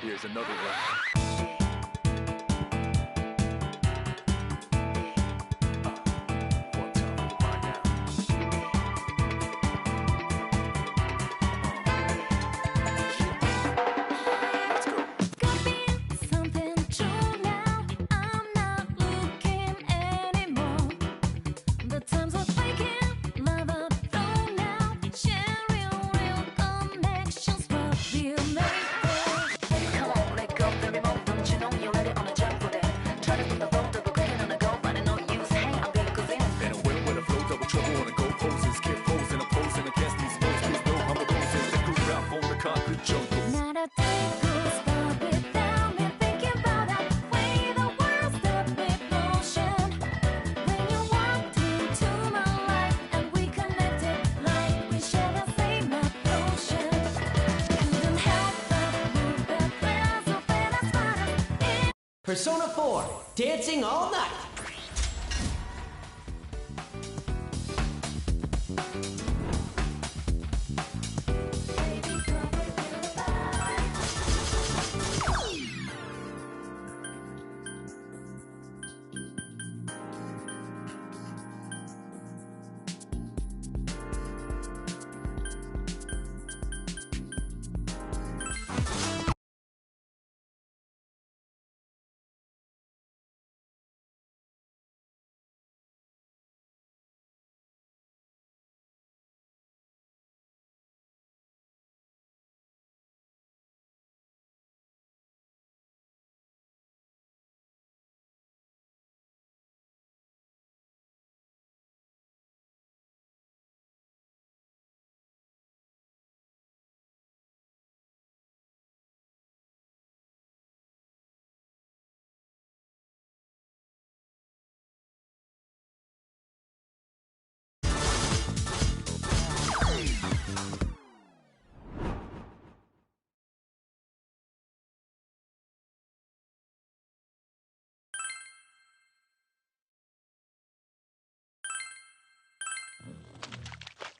Here's another one. One time for mine now. Let's go. Could be something true now. I'm not looking anymore. The times are breaking, love are flow now. Sharing real connections, what we're made for. Come on, let go, baby, move. Don't you know you're ready on a jump for that? Try to put the road double cooking on the go, but I know use. Hey, I'm gonna go in. And I will with a flow, double trouble on the go poses. Keep posing, opposing against these foes. Please know I'm the roses. They grew out on the concrete jungle. Not a day could stop without me thinking about that way the world stepped in motion. When you walked into my life and we connected like we shared the same ocean. Couldn't help but move that glass open as far as it. Persona 4, dancing all night. Baby, come with the vibe.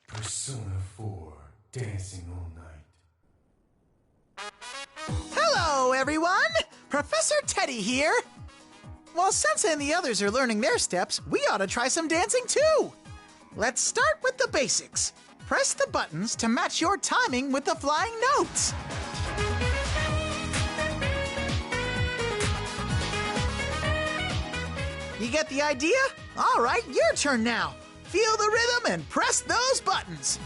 Persona 4, dancing all night. Hello, everyone! Professor Teddy here. While Sensei and the others are learning their steps, we ought to try some dancing too. Let's start with the basics. Press the buttons to match your timing with the flying notes. You get the idea? All right, your turn now. Feel the rhythm and press those buttons.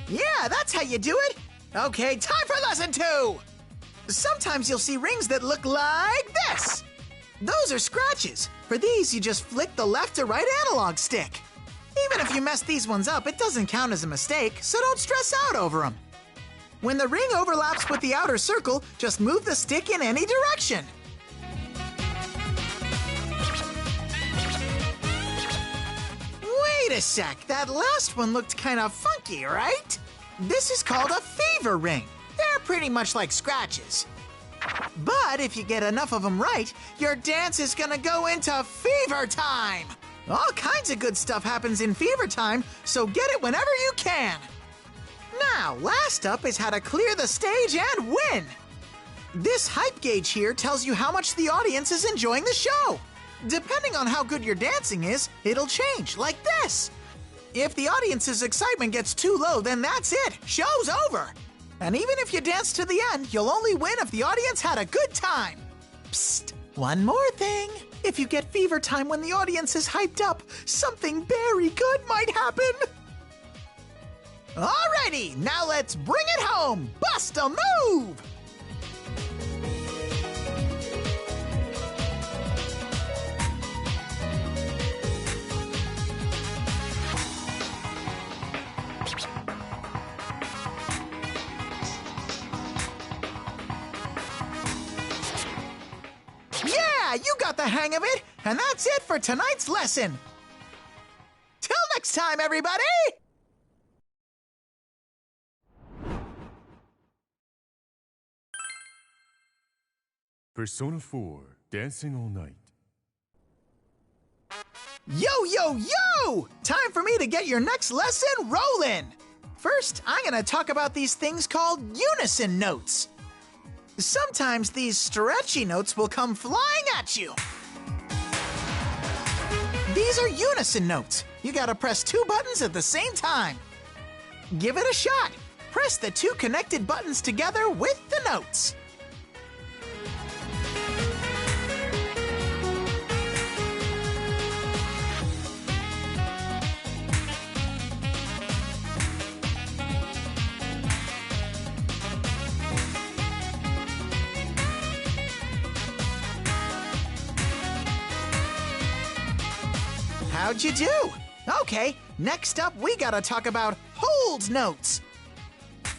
Yeah, that's how you do it. Okay, time for lesson 2. Sometimes you'll see rings that look like this. Those are scratches. For these, you just flick the left to right analog stick. Even if you mess these ones up, it doesn't count as a mistake, so don't stress out over them. When the ring overlaps with the outer circle, just move the stick in any direction. Wait a sec, that last one looked kind of funky, right? This is called a fever ring. They're pretty much like scratches. But if you get enough of them right, your dance is gonna go into fever time. All kinds of good stuff happens in fever time, so get it whenever you can. Now, last up is how to clear the stage and win. This hype gauge here tells you how much the audience is enjoying the show. Depending on how good your dancing is, it'll change, like this. If the audience's excitement gets too low, then that's it. Show's over. And even if you dance to the end, you'll only win if the audience had a good time. Psst, one more thing. If you get fever time when the audience is hyped up, something very good might happen. Alrighty, now let's bring it home. Bust a move! Yeah, you got the hang of it, and that's it for tonight's lesson. Till next time, everybody! Persona 4, dancing all night. Yo, yo, yo! Time for me to get your next lesson rolling! First, I'm gonna talk about these things called unison notes. Sometimes these stretchy notes will come flying at you. These are unison notes. You gotta press 2 buttons at the same time. Give it a shot. Press the 2 connected buttons together with the notes. How'd you do? Okay, next up we gotta talk about hold notes.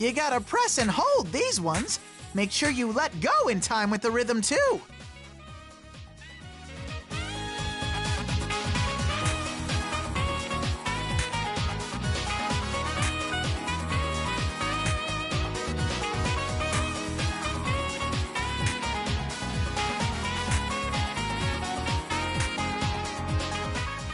You gotta press and hold these ones. Make sure you let go in time with the rhythm too.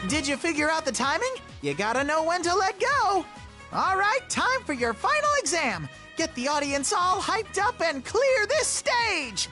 Did you figure out the timing? You gotta know when to let go. All right, time for your final exam. Get the audience all hyped up and clear this stage.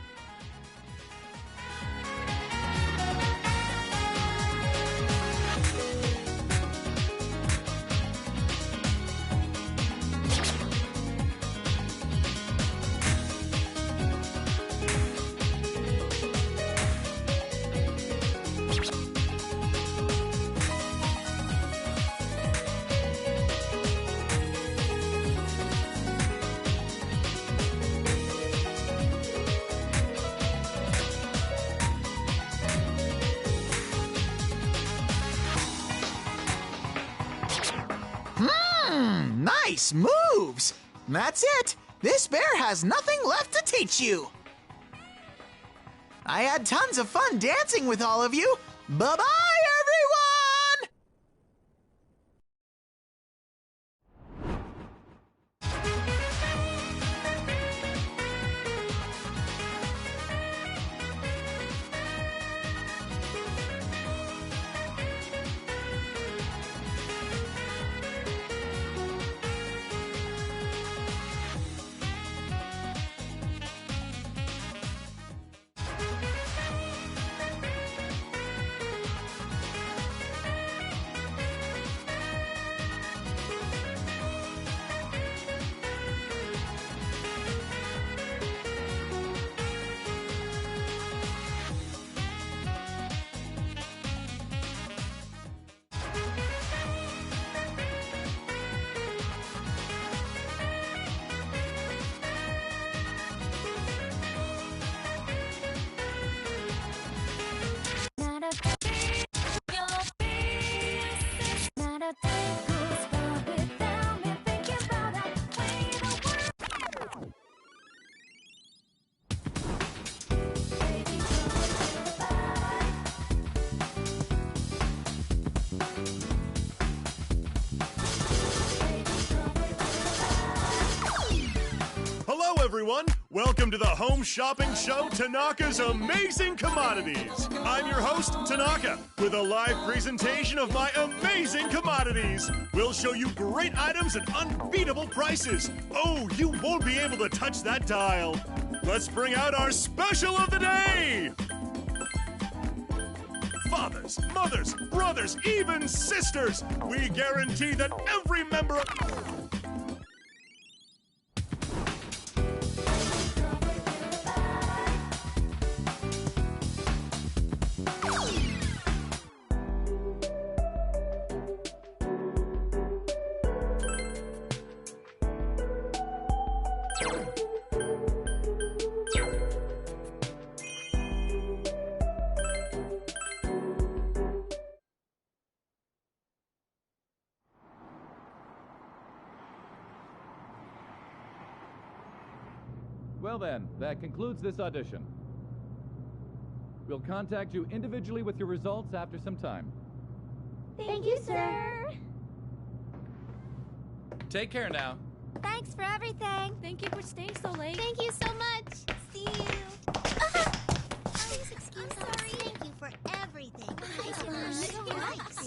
Nice moves! That's it! This bear has nothing left to teach you! I had tons of fun dancing with all of you! Bye-bye, everyone! Hello, everyone. Welcome to the home shopping show, Tanaka's Amazing Commodities. I'm your host, Tanaka, with a live presentation of my amazing commodities. We'll show you great items at unbeatable prices. Oh, you won't be able to touch that dial. Let's bring out our special of the day. Fathers, mothers, brothers, even sisters. We guarantee that every member of... Well then, that concludes this audition. We'll contact you individually with your results after some time. Thank you, sir. Take care now. Thanks for everything. Thank you for staying so late. Thank you so much. See you. Please excuse us. Thank you for everything. Nice.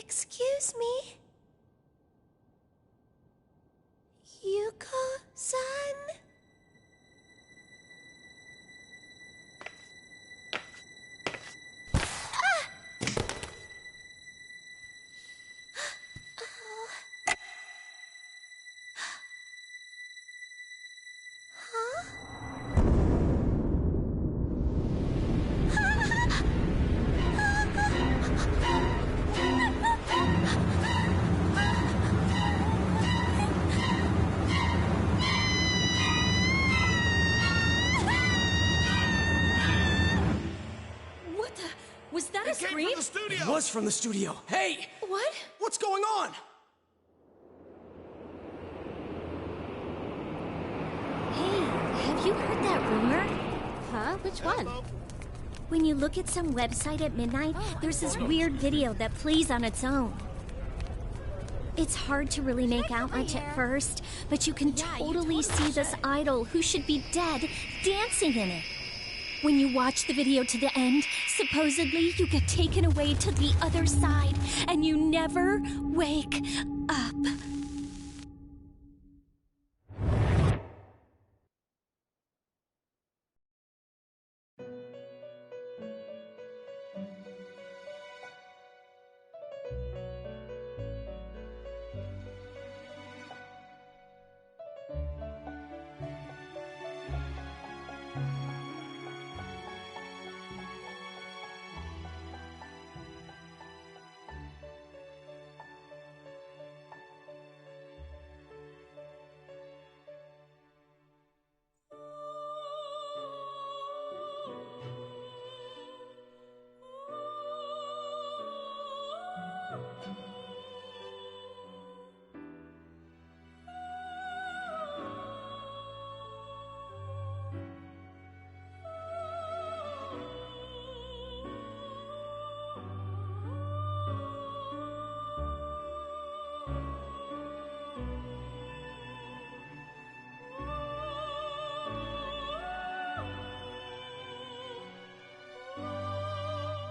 Excuse me? Yuko-san? What the? Was that a It came scream? from the studio! It was from the studio. Hey! What? What's going on? Hey, have you heard that rumor? Huh? Which one? When you look at some website at midnight, there's this weird video that plays on its own. It's hard to really make out much at first, but you can totally see this idol who should be dead dancing in it. When you watch the video to the end, supposedly you get taken away to the other side, and you never wake up.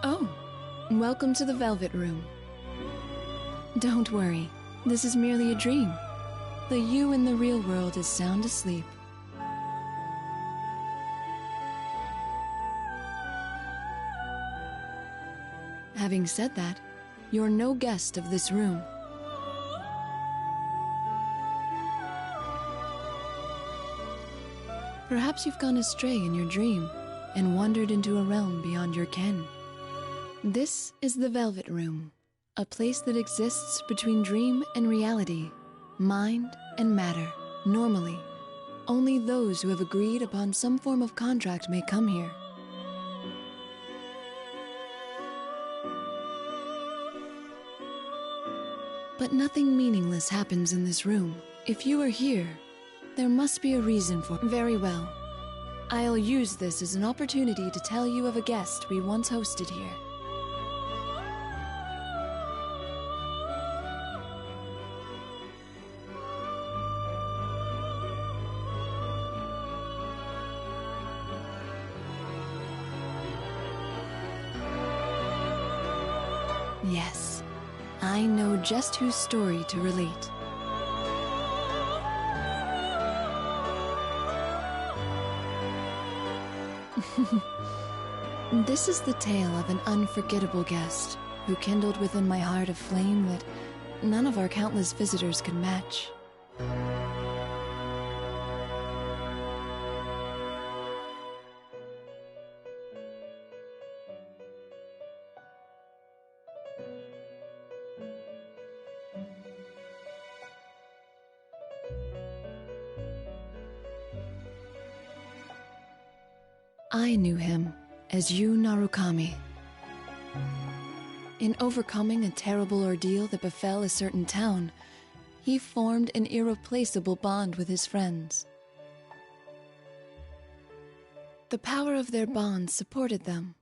Oh, welcome to the Velvet Room. Don't worry, this is merely a dream. The you in the real world is sound asleep. Having said that, you're no guest of this room. Perhaps you've gone astray in your dream and wandered into a realm beyond your ken. This is the Velvet Room, a place that exists between dream and reality, mind and matter. Normally, only those who have agreed upon some form of contract may come here. But nothing meaningless happens in this room. If you are here, there must be a reason for it. Very well. I'll use this as an opportunity to tell you of a guest we once hosted here. Yes, I know just whose story to relate. This is the tale of an unforgettable guest who kindled within my heart a flame that none of our countless visitors could match. I knew him as Yu Narukami. In overcoming a terrible ordeal that befell a certain town, he formed an irreplaceable bond with his friends. The power of their bond supported them.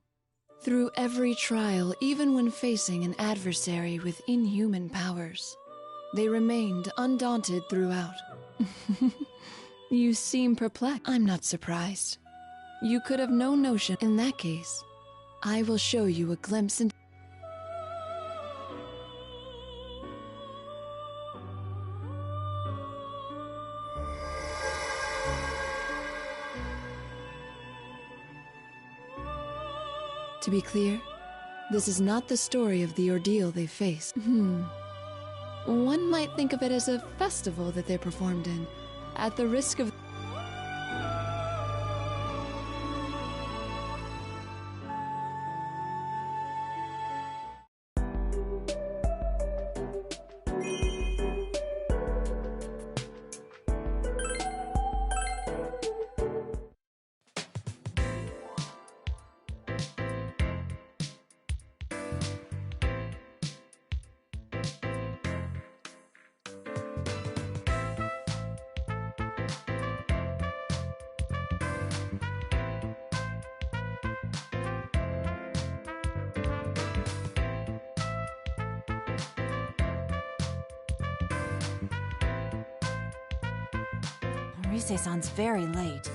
Through every trial, even when facing an adversary with inhuman powers, they remained undaunted throughout. You seem perplexed. I'm not surprised. You could have no notion. In that case, I will show you a glimpse into... To be clear, this is not the story of the ordeal they faced. One might think of it as a festival that they performed in, at the risk of... Rise-san's very late.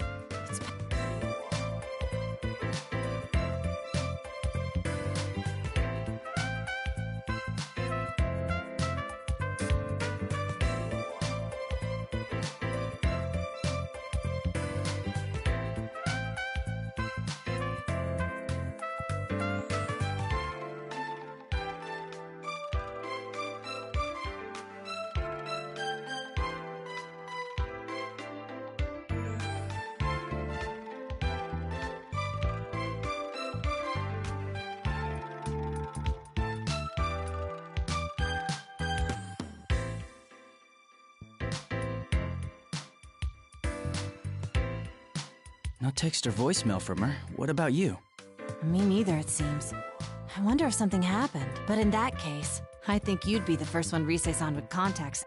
No text or voicemail from her. What about you? Me neither, it seems. I wonder if something happened. But in that case, I think you'd be the first one Rise-san would contact.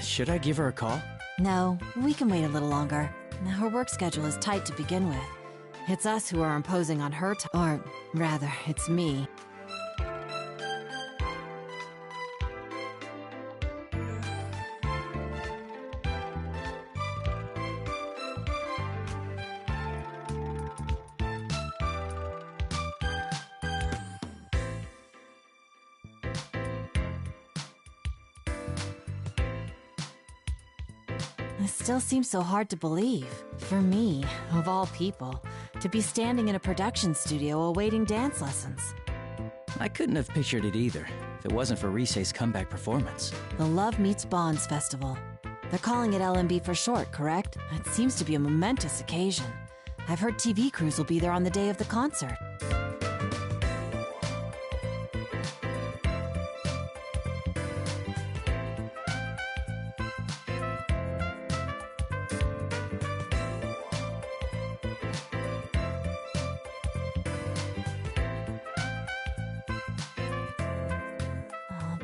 Should I give her a call? No, we can wait a little longer. Now, her work schedule is tight to begin with. It's us who are imposing on her or rather, it's me. It still seems so hard to believe. For me, of all people, to be standing in a production studio awaiting dance lessons. I couldn't have pictured it either, if it wasn't for Rise's comeback performance. The Love Meets Bonds Festival. They're calling it LMB for short, correct? It seems to be a momentous occasion. I've heard TV crews will be there on the day of the concert.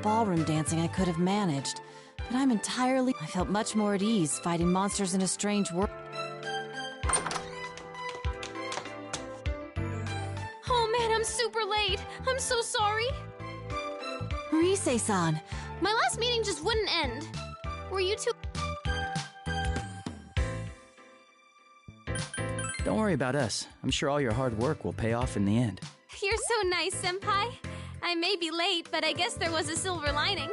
Ballroom dancing I could have managed, but I felt much more at ease fighting monsters in a strange world. Oh man, I'm super late. I'm so sorry. Rise-san! My last meeting just wouldn't end. Were you two? Don't worry about us. I'm sure all your hard work will pay off in the end. You're so nice, Senpai. I may be late, but I guess there was a silver lining.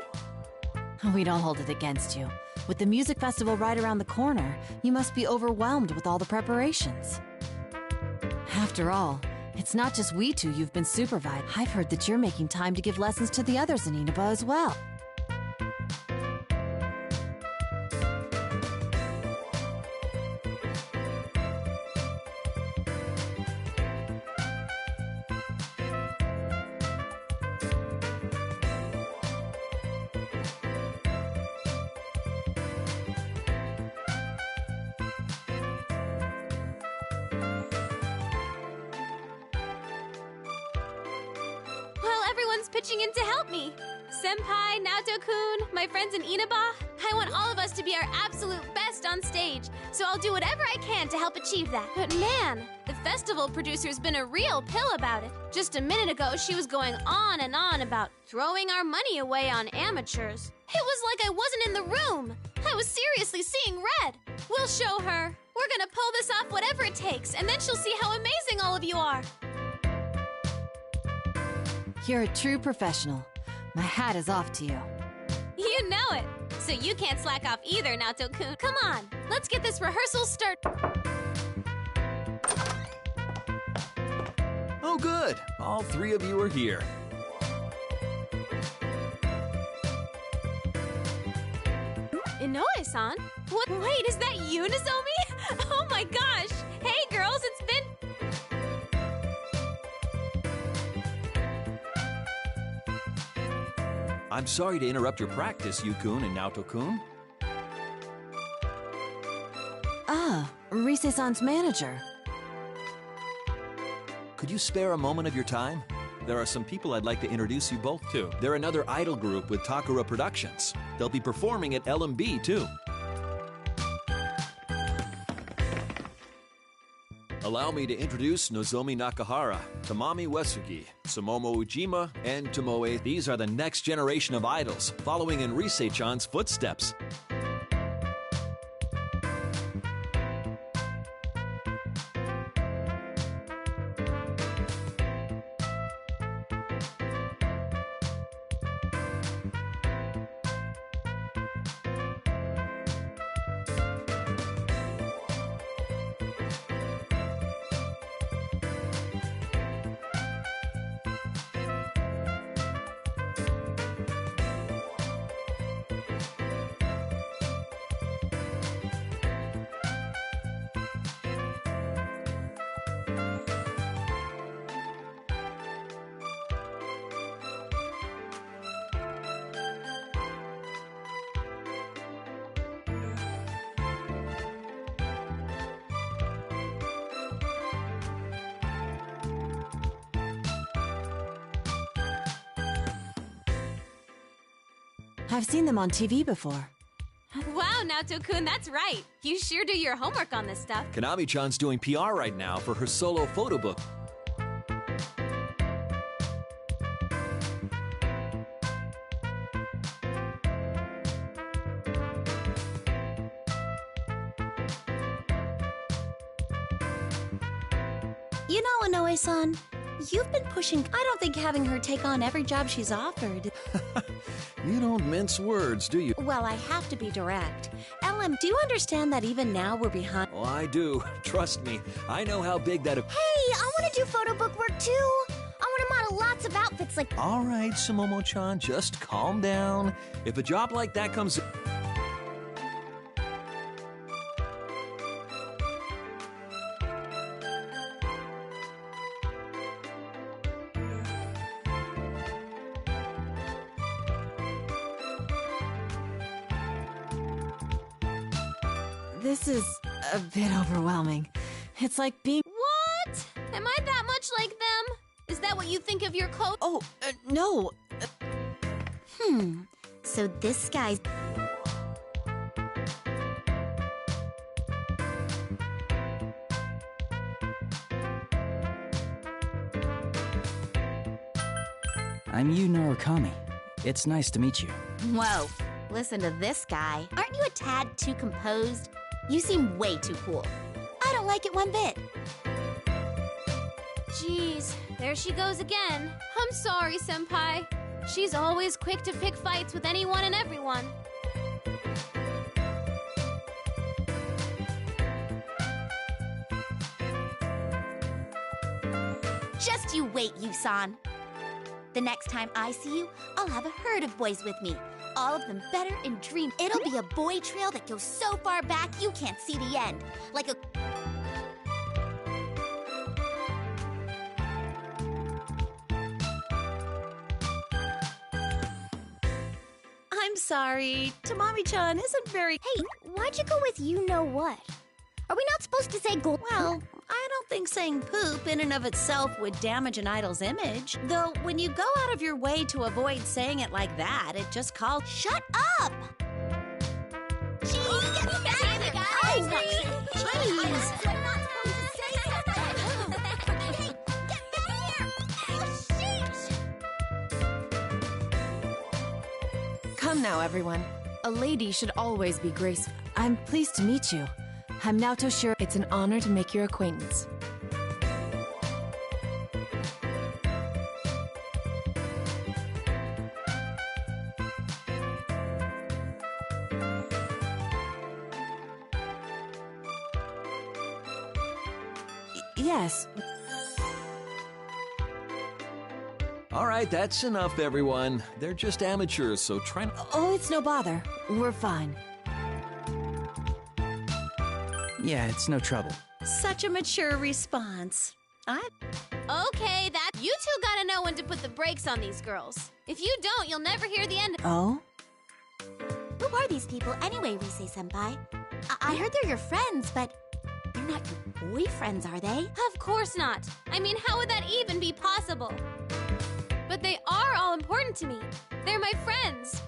We don't hold it against you. With the music festival right around the corner, you must be overwhelmed with all the preparations. After all, it's not just we two you've been supervised. I've heard that you're making time to give lessons to the others in Inaba as well. Well, everyone's pitching in to help me. Senpai, Naoto-kun, my friends in Inaba. I want all of us to be our absolute best on stage, so I'll do whatever I can to help achieve that. But man, the festival producer's been a real pill about it. Just a minute ago, she was going on and on about throwing our money away on amateurs. It was like I wasn't in the room. I was seriously seeing red. We'll show her. We're gonna pull this off whatever it takes, and then she'll see how amazing all of you are. You're a true professional. My hat is off to you. You know it. So you can't slack off either, Naoto-kun. Come on, let's get this rehearsal started. Oh, good. All three of you are here. Inoue-san? What? Wait, is that you, Nozomi? Oh my gosh! Hey, girls, it's been... I'm sorry to interrupt your practice, Yu-kun and Naoto-kun. Ah, Rise-san's manager. Could you spare a moment of your time? There are some people I'd like to introduce you both to. They're another idol group with Takara Productions. They'll be performing at LMB, too. Allow me to introduce Nozomi Nakahara, Tamami Uesugi, Sumomo Ujima, and Tomoe. These are the next generation of idols, following in Rise-chan's footsteps. I've seen them on TV before. Wow, Naoto-kun, that's right. You sure do your homework on this stuff. Kanami-chan's doing PR right now for her solo photo book. You know, Inoue-san, you've been pushing. I don't think having her take on every job she's offered. You don't mince words, do you? Well, I have to be direct. LM, do you understand that even now we're behind? Oh, I do. Trust me. I know how big that... Hey, I want to do photo book work too. I want to model lots of outfits like... All right, Sumomo-chan, just calm down. If a job like that comes... This is a bit overwhelming. It's like being... What? Am I that much like them? Is that what you think of your coat? Oh, no. So this guy's... I'm Yu Narukami. It's nice to meet you. Whoa, listen to this guy. Aren't you a tad too composed? You seem way too cool. I don't like it one bit. Jeez, there she goes again. I'm sorry, Senpai. She's always quick to pick fights with anyone and everyone. Just you wait, Yusan. The next time I see you, I'll have a herd of boys with me. All of them better and dream. It'll be a boy trail that goes so far back you can't see the end. Like a... I'm sorry. Tamami-chan isn't very... Hey, why'd you go with you-know-what? Are we not supposed to say gold? Well, I don't think saying poop in and of itself would damage an idol's image. Though, when you go out of your way to avoid saying it like that, it just calls... Shut up! Come now, everyone. A lady should always be graceful. I'm pleased to meet you. I'm Naoto Shiro. It's an honor to make your acquaintance. Yes. All right, that's enough, everyone. They're just amateurs, so try not... Oh, it's no bother. We're fine. Yeah, it's no trouble. Such a mature response. Okay, that you two gotta know when to put the brakes on these girls. If you don't, you'll never hear the end. Oh? Who are these people anyway, Rise-senpai? I heard they're your friends, but they're not your boyfriends, are they? Of course not. I mean, how would that even be possible? But they are all important to me. They're my friends.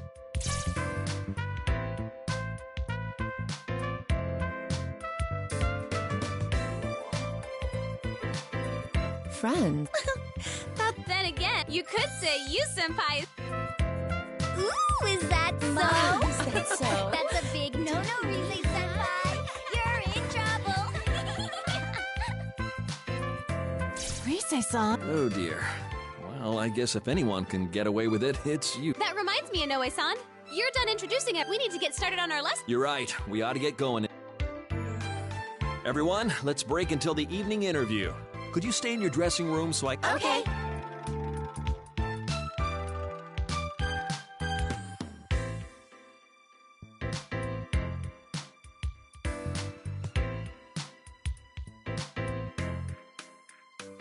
Friends? Then again, you could say you senpai. Ooh, is that so? Mom, is that so? That's a big no-no, Rise-senpai. You're in trouble. Rise-san. Oh, dear. Well, I guess if anyone can get away with it, it's you. That reminds me, Inoue-san. You're done introducing it. We need to get started on our lesson. You're right. We ought to get going. Everyone, let's break until the evening interview. Could you stay in your dressing room so I... Okay.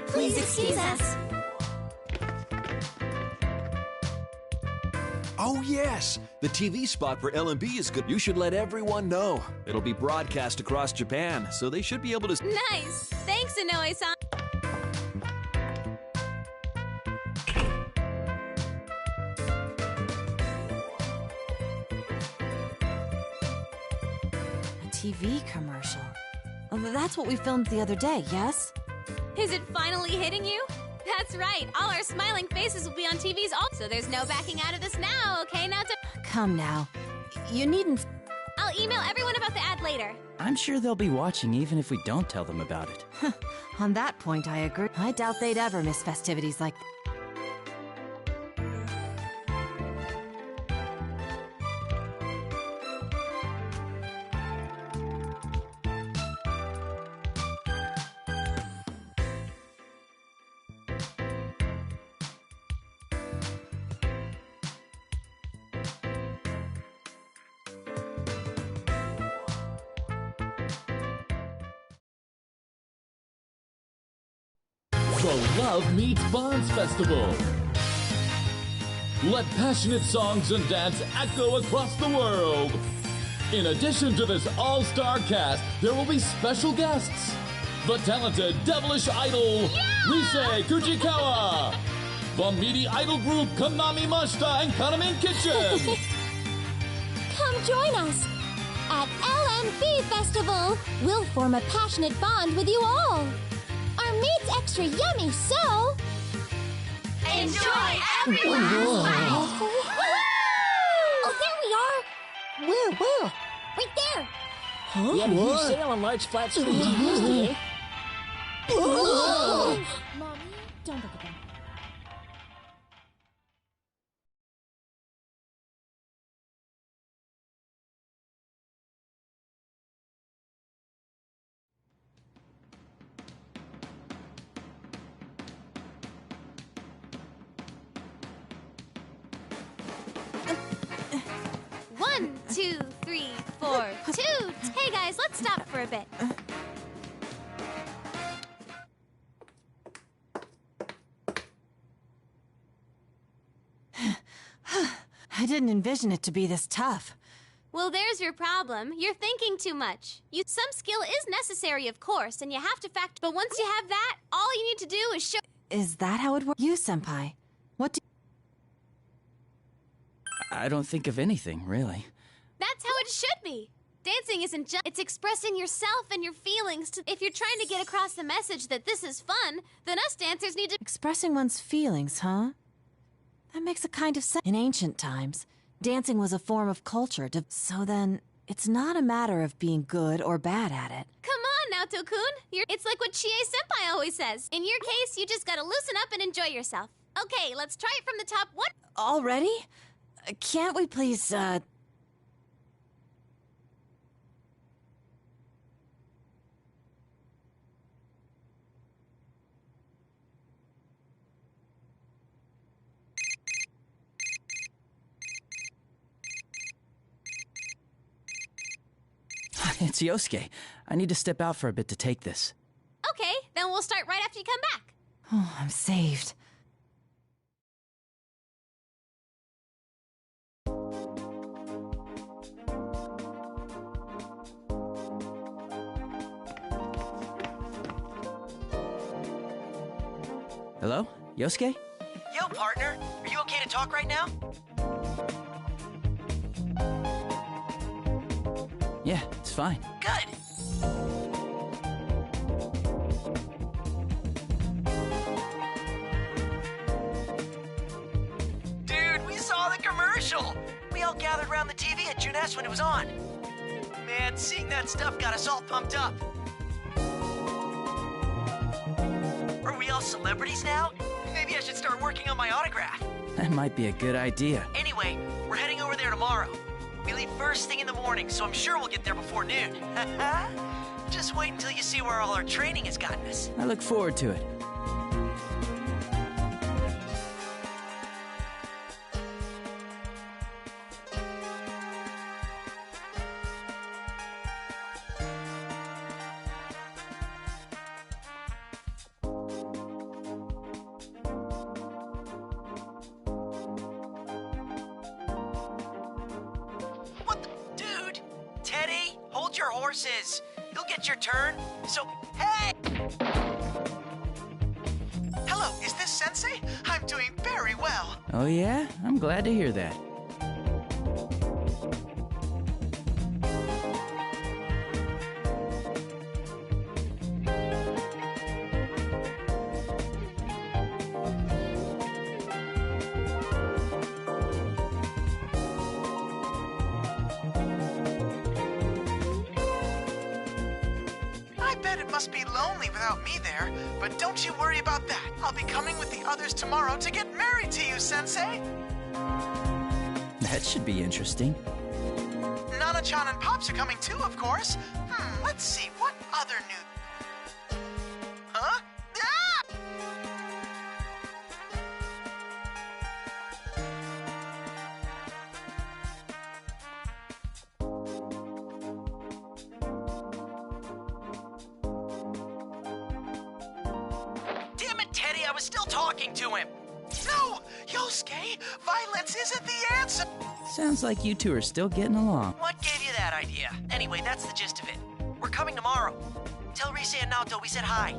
Please excuse us. Oh, yes! The TV spot for L&B is good. You should let everyone know. It'll be broadcast across Japan, so they should be able to... Nice! Thanks, Inoue-san. A TV commercial. Oh, that's what we filmed the other day, yes? Is it finally hitting you? That's right. All our smiling faces will be on TVs also. There's no backing out of this now, okay? Now to... Come now. You needn't... I'll email everyone about the ad later. I'm sure they'll be watching even if we don't tell them about it. On that point, I agree. I doubt they'd ever miss festivities like... The Love Meets Bonds Festival. Let passionate songs and dance echo across the world. In addition to this all-star cast, there will be special guests. The talented devilish idol, Rise Kujikawa. The meaty idol group, Konami Mashita and Kanamin Kitchen. Come join us at LMB Festival. We'll form a passionate bond with you all. Our meat's extra yummy, so... Enjoy everyone! Oh, there we are! Where? Right there! Huh? We have a huge sale on large flat screen TVs today. Mommy, don't look at them. One, 2, 3, 4, 2. Hey guys, let's stop for a bit. I didn't envision it to be this tough. Well, there's your problem. You're thinking too much. Some skill is necessary, of course, and you have to but once you have that, all you need to do is show... Is that how it works? You, Senpai. What do... I don't think of anything, really. That's how it should be. Dancing isn't just... It's expressing yourself and your feelings to... If you're trying to get across the message that this is fun, then us dancers need to... Expressing one's feelings, huh? That makes a kind of sense. In ancient times, Dancing was a form of culture, so then it's not a matter of being good or bad at it. Come on now, Tokun. It's like what Chie-senpai always says. In your case, you just gotta loosen up and enjoy yourself. Okay, let's try it from the top. What? Already? Can't we please, It's Yosuke. I need to step out for a bit to take this. Okay, then we'll start right after you come back. Oh, I'm saved. Hello? Yosuke? Yo, partner. Are you okay to talk right now? Yeah, it's fine. Good. Dude, we saw the commercial. We all gathered around the TV at Junes when it was on. Man, seeing that stuff got us all pumped up. Are we all celebrities now? Maybe I should start working on my autograph. That might be a good idea. Anyway, we're heading over there tomorrow. We leave first thing in the morning, so I'm sure we'll get there before noon. Just wait until you see where all our training has gotten us. I look forward to it. Teddy, hold your horses. You'll get your turn. So, hey! Hello, is this Sensei? I'm doing very well. Oh yeah? I'm glad to hear that. Must be lonely without me there, but don't you worry about that. I'll be coming with the others tomorrow to get married to you, Sensei. That should be interesting. Nana-chan and Pops are coming too, of course. Let's see, what other new... Huh? Ah! Teddy, I was still talking to him. No! Yosuke, violence isn't the answer! Sounds like you two are still getting along. What gave you that idea? Anyway, that's the gist of it. We're coming tomorrow. Tell Rise and Naoto we said hi.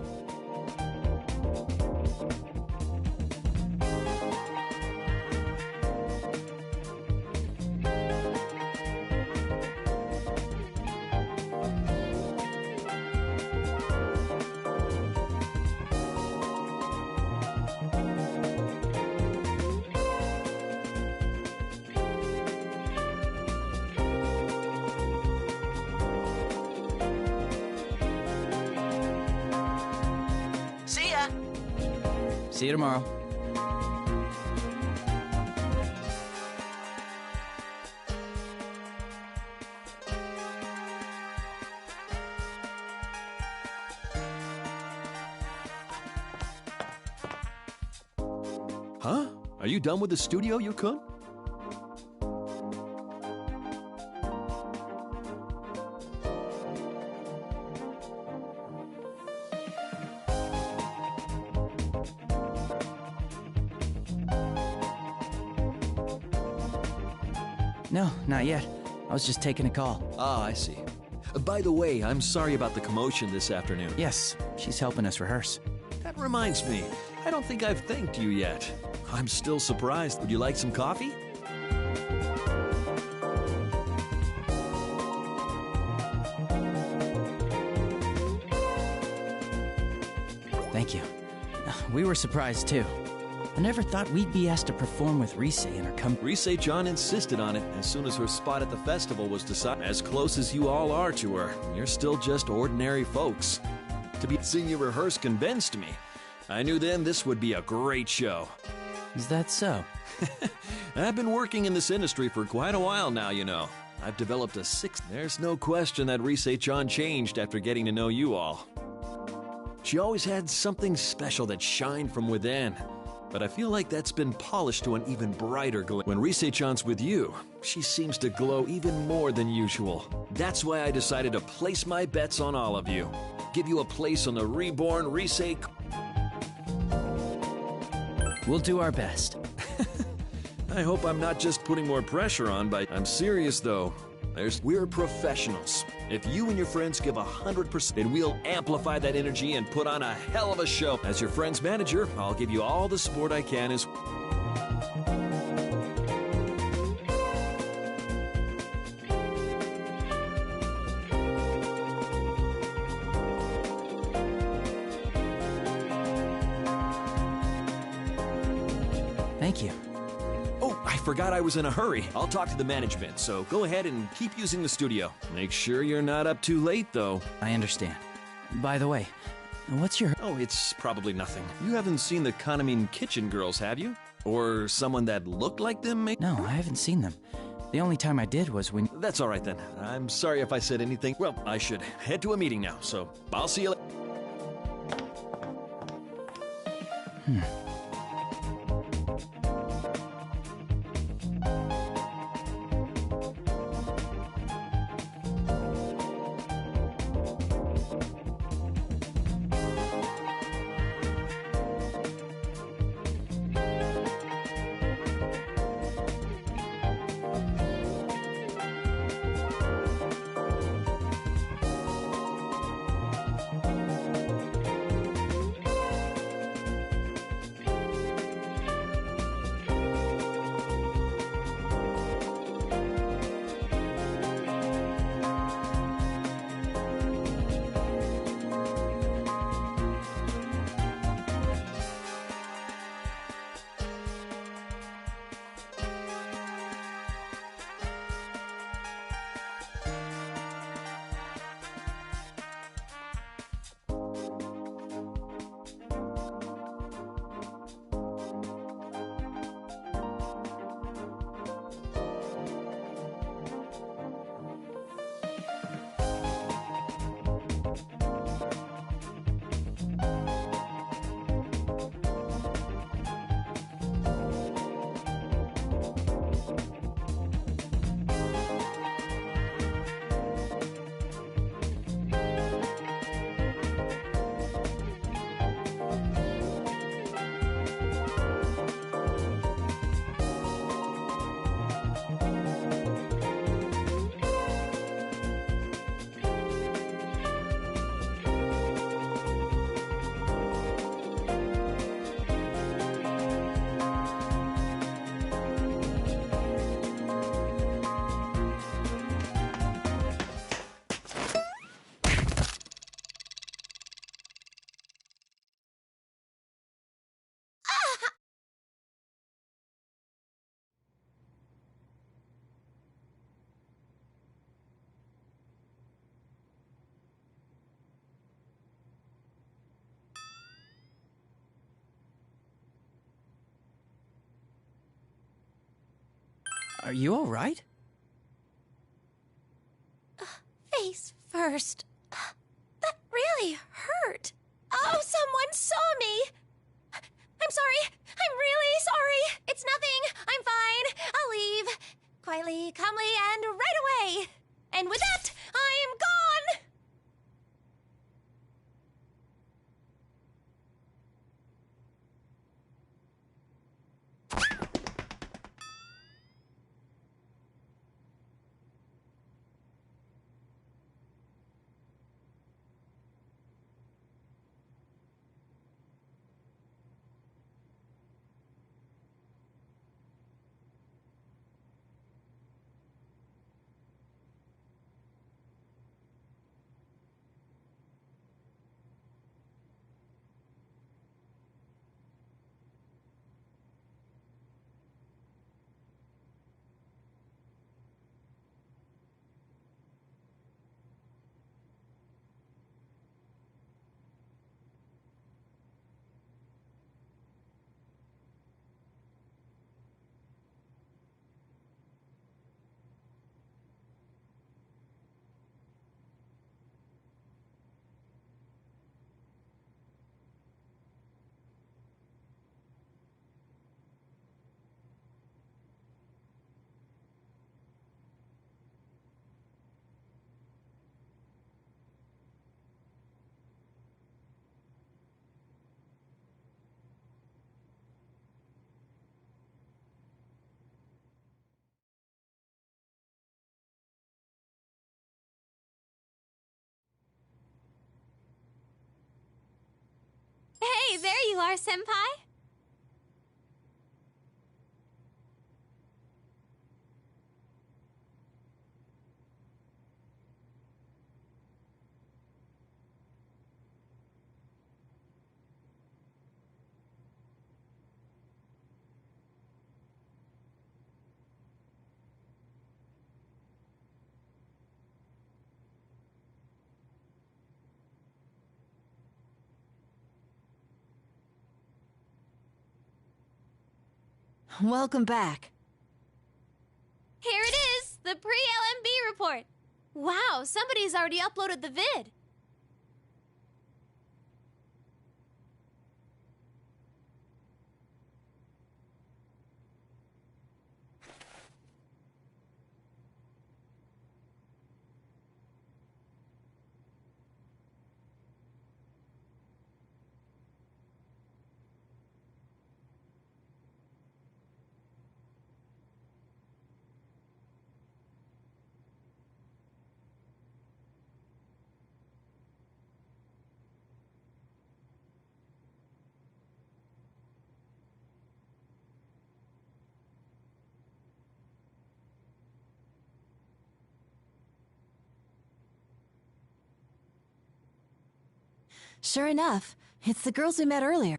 See you tomorrow. Huh? Are you done with the studio, Yukun? No, not yet. I was just taking a call. Ah, I see. By the way, I'm sorry about the commotion this afternoon. Yes, she's helping us rehearse. That reminds me, I don't think I've thanked you yet. I'm still surprised. Would you like some coffee? Thank you. We were surprised too. I never thought we'd be asked to perform with Rise in her Rise-chan insisted on it as soon as her spot at the festival was decided. As close as you all are to her, you're still just ordinary folks. To be seeing you rehearse convinced me. I knew then this would be a great show. Is that so? I've been working in this industry for quite a while now, you know. I've developed a There's no question that Rise-chan changed after getting to know you all. She always had something special that shined from within. But I feel like that's been polished to an even brighter glow. When Rise-chan's with you, she seems to glow even more than usual. That's why I decided to place my bets on all of you. Give you a place on the reborn Rise. We'll do our best. I hope I'm not just putting more pressure on, but I'm serious though. We're professionals. If you and your friends give 100%, then we'll amplify that energy and put on a hell of a show. As your friend's manager, I'll give you all the support I can as... Thank you. Oh, I forgot I was in a hurry. I'll talk to the management, so go ahead and keep using the studio. Make sure you're not up too late, though. I understand. By the way, what's your... Oh, it's probably nothing. You haven't seen the Kanamin Kitchen girls, have you? Or someone that looked like them, maybe? No, I haven't seen them. The only time I did was when... That's all right, then. I'm sorry if I said anything. Well, I should head to a meeting now, so I'll see you later. Are you all right? Face first. That really hurt. Oh, someone saw me. I'm sorry. I'm really sorry. It's nothing. I'm fine. I'll leave. Quietly, calmly, and right away. And with that, I'm gone. you are, Senpai. Welcome back. Here it is, the pre-LMB report. Wow, somebody's already uploaded the vid. Sure enough, it's the girls we met earlier.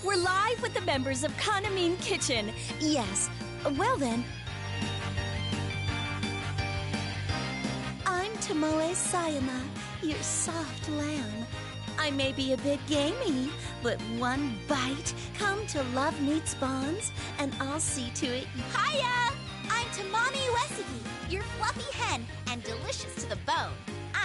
We're live with the members of Kanamine Kitchen. Yes. Well then. I'm Tomoe Sayama, your soft lamb. I may be a bit gamey, but one bite, come to Love Meets Bonds, and I'll see to it. Hiya! I'm Tamami Uesigi, your fluffy hen, and delicious to the bone.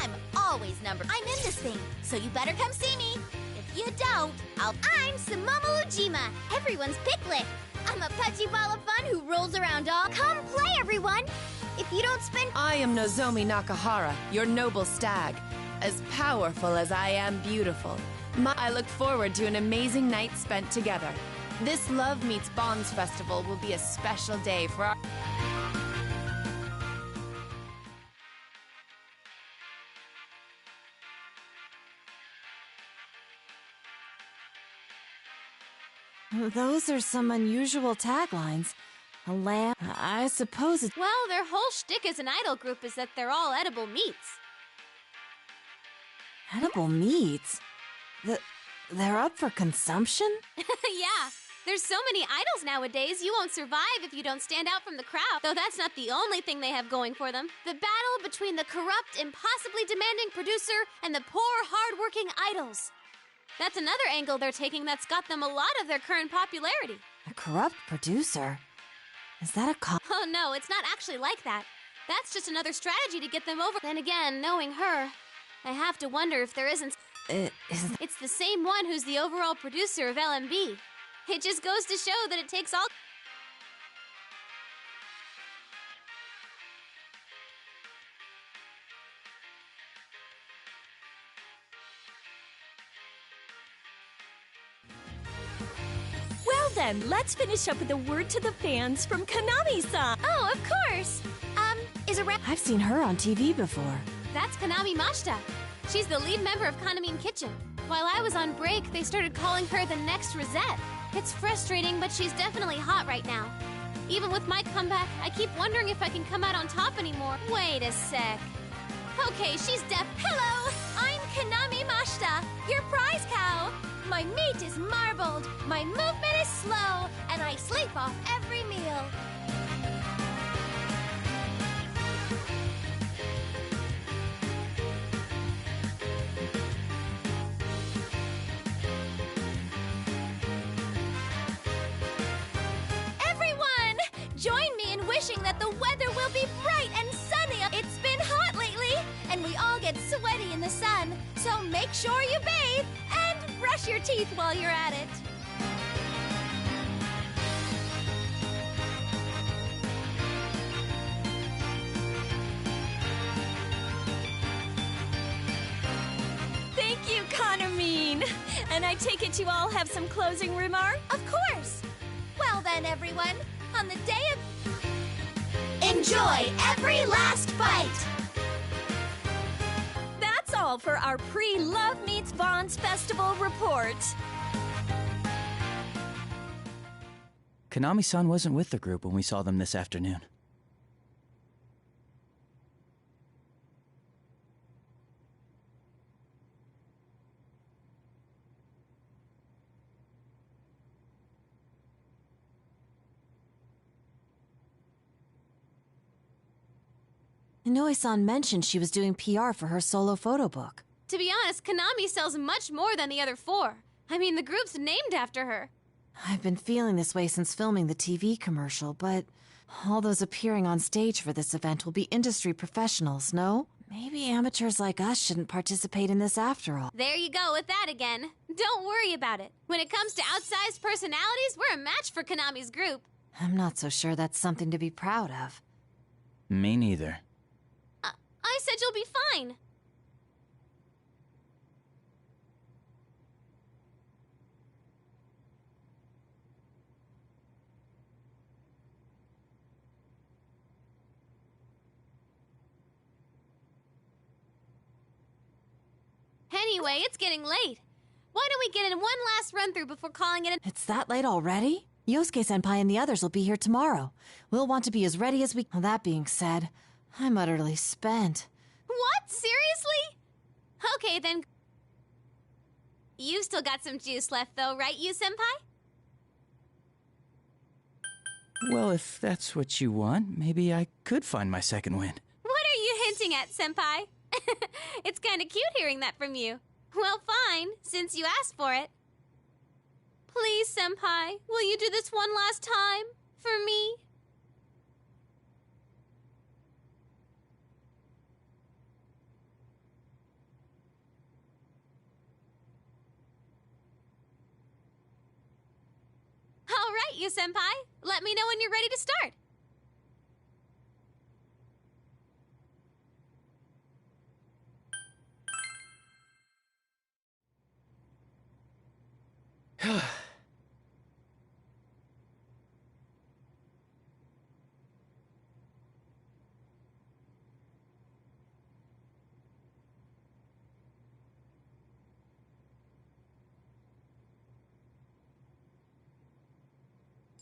I'm always I'm in this thing, so you better come see me. If you don't, I'm Sumomo Ujima, everyone's piglet. I'm a pudgy ball of fun who rolls around all. Come play, everyone! If you don't spend... I am Nozomi Nakahara, your noble stag. As powerful as I am beautiful. I look forward to an amazing night spent together. This Love Meets Bonds festival will be a special day for our... Those are some unusual taglines. A lamb, I suppose it's... Well, their whole shtick as an idol group is that they're all edible meats. Edible meats? They're up for consumption? Yeah, there's so many idols nowadays, you won't survive if you don't stand out from the crowd. Though that's not the only thing they have going for them. The battle between the corrupt, impossibly demanding producer and the poor, hard-working idols. That's another angle they're taking that's got them a lot of their current popularity. A corrupt producer? Is that a Oh no, it's not actually like that. That's just another strategy to get them over. Then again, knowing her, I have to wonder if there isn't... It's the same one who's the overall producer of LMB. It just goes to show that it takes all... Well then, let's finish up with a word to the fans from Kanami-san. Oh, of course! I've seen her on TV before. That's Kanami Mashita. She's the lead member of Kanamine Kitchen. While I was on break, they started calling her the next Rosette. It's frustrating, but she's definitely hot right now. Even with my comeback, I keep wondering if I can come out on top anymore. Wait a sec. Okay, she's Hello! I'm Kanami Mashita, your prize cow. My meat is marbled, my movement is slow, and I sleep off every meal. Join me in wishing that the weather will be bright and sunny. It's been hot lately, and we all get sweaty in the sun. So make sure you bathe and brush your teeth while you're at it. Thank you, Kanamine. And I take it you all have some closing remarks? Of course. Well then, everyone. On the day of... Enjoy every last bite! That's all for our pre-Love Meets Bonds Festival report. Konami-san wasn't with the group when we saw them this afternoon. Inoue-san mentioned she was doing PR for her solo photo book. To be honest, Konami sells much more than the other four. I mean, the group's named after her. I've been feeling this way since filming the TV commercial, but all those appearing on stage for this event will be industry professionals, no? Maybe amateurs like us shouldn't participate in this after all. There you go with that again. Don't worry about it. When it comes to outsized personalities, we're a match for Konami's group. I'm not so sure that's something to be proud of. Me neither. I said you'll be fine. Anyway, it's getting late. Why don't we get in one last run-through before calling it It's that late already? Yosuke-senpai and the others will be here tomorrow. We'll want to be as ready as we... Well, that being said, I'm utterly spent. What? Seriously? Okay, then. You've still got some juice left, though, right, you-senpai? Well, if that's what you want, maybe I could find my second wind. What are you hinting at, senpai? It's kind of cute hearing that from you. Well, fine, since you asked for it. Please, senpai, will you do this one last time? For me? All right, you senpai. Let me know when you're ready to start.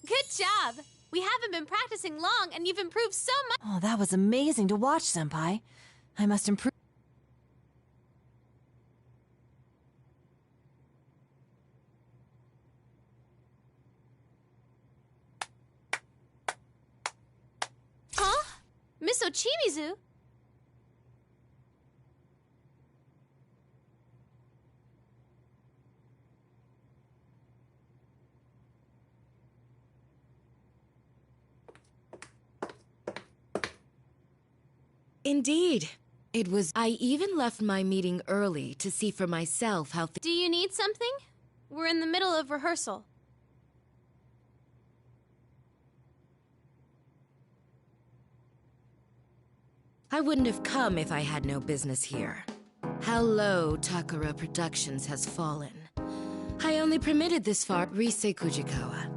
Good job! We haven't been practicing long, and you've improved so much. Oh, that was amazing to watch, senpai. I must improve... Huh? Miss Ochimizu? Indeed. It was... I even left my meeting early to see for myself how... Do you need something? We're in the middle of rehearsal. I wouldn't have come if I had no business here. How low Takara Productions has fallen. I only permitted this far, Rise Kujikawa.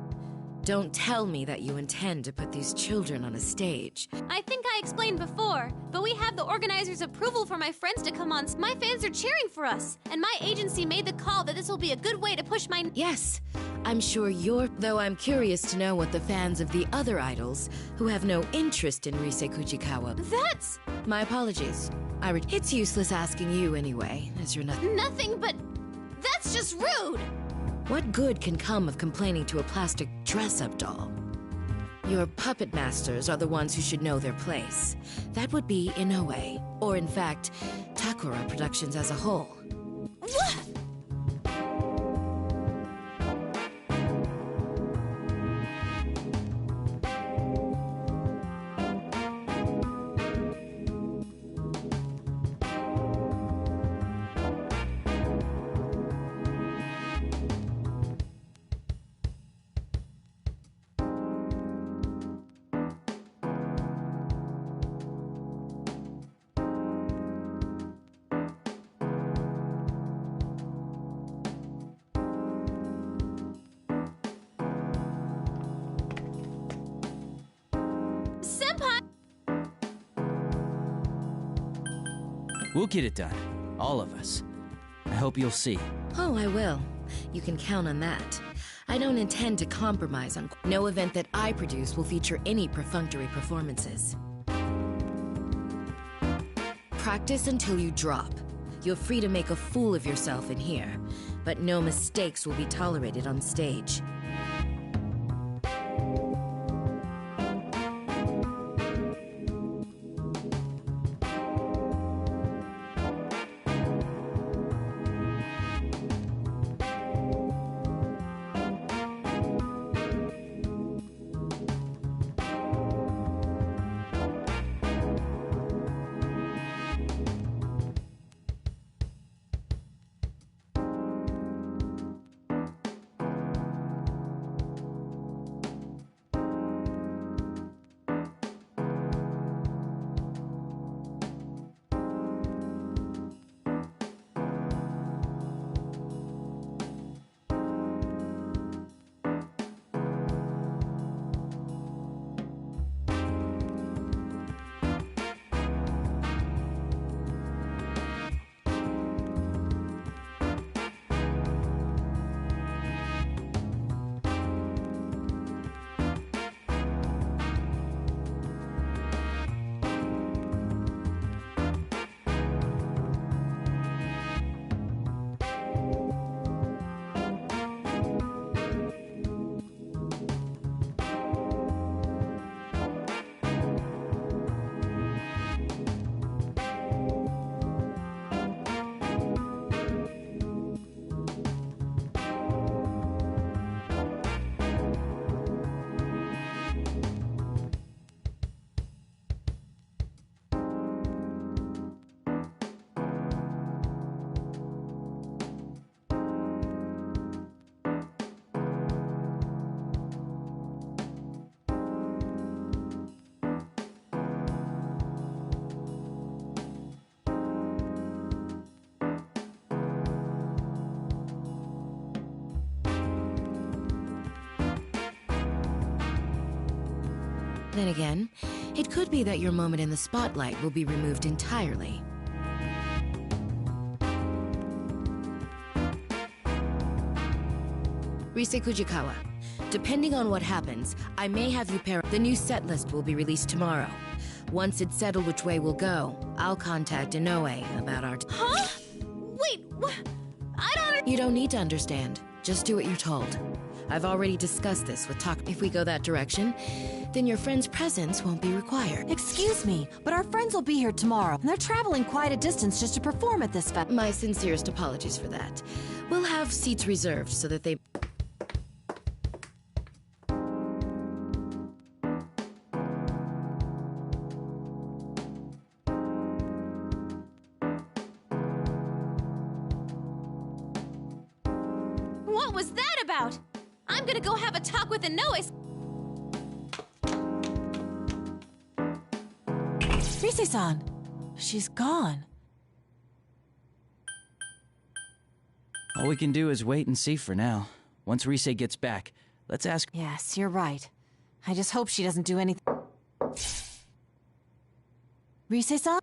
Don't tell me that you intend to put these children on a stage. I think I explained before, but we have the organizers' approval for my friends to come on. My fans are cheering for us, and my agency made the call that this will be a good way to push my... Yes, I'm sure you're... Though I'm curious to know what the fans of the other idols, who have no interest in Rise Kujikawa... That's... My apologies. It's useless asking you anyway, as you're not... Nothing but... That's just rude! What good can come of complaining to a plastic dress-up doll? Your puppet masters are the ones who should know their place. That would be Inoue, or in fact, Takara Productions as a whole. What? We'll get it done. All of us. I hope you'll see. Oh, I will. You can count on that. I don't intend to compromise on... No event that I produce will feature any perfunctory performances. Practice until you drop. You're free to make a fool of yourself in here, but no mistakes will be tolerated on stage. Then again, it could be that your moment in the spotlight will be removed entirely. Rise Kujikawa, depending on what happens, I may have you pair. The new set list will be released tomorrow. Once it's settled which way we'll go, I'll contact Inoue about our... Huh? Wait, what? I don't... You don't need to understand. Just do what you're told. I've already discussed this with Tak. If we go that direction, then your friend's presence won't be required. Excuse me, but our friends will be here tomorrow, and they're traveling quite a distance just to perform at this festival. My sincerest apologies for that. We'll have seats reserved so that they... What was that about? I'm gonna go have a talk with Inoue. Rise-san, she's gone. All we can do is wait and see for now. Once Rise gets back, let's ask... Yes, you're right. I just hope she doesn't do anything. Rise-san?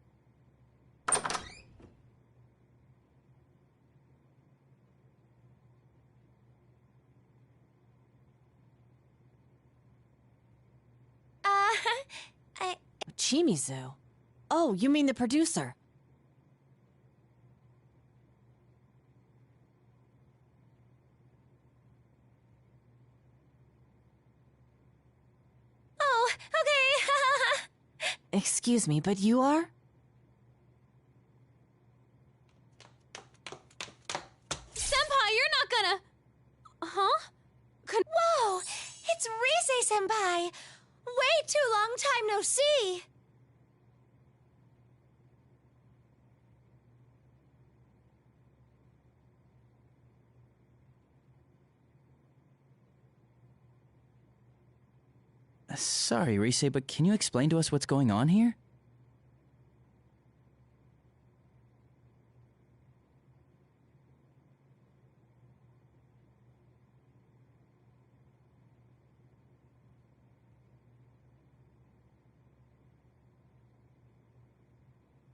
Chimizu? Oh, you mean the producer? Oh, okay. Excuse me, but you are? Senpai, you're not gonna... Huh? Whoa! It's Rise-senpai! Way too long time no see! Sorry, Rise, but can you explain to us what's going on here?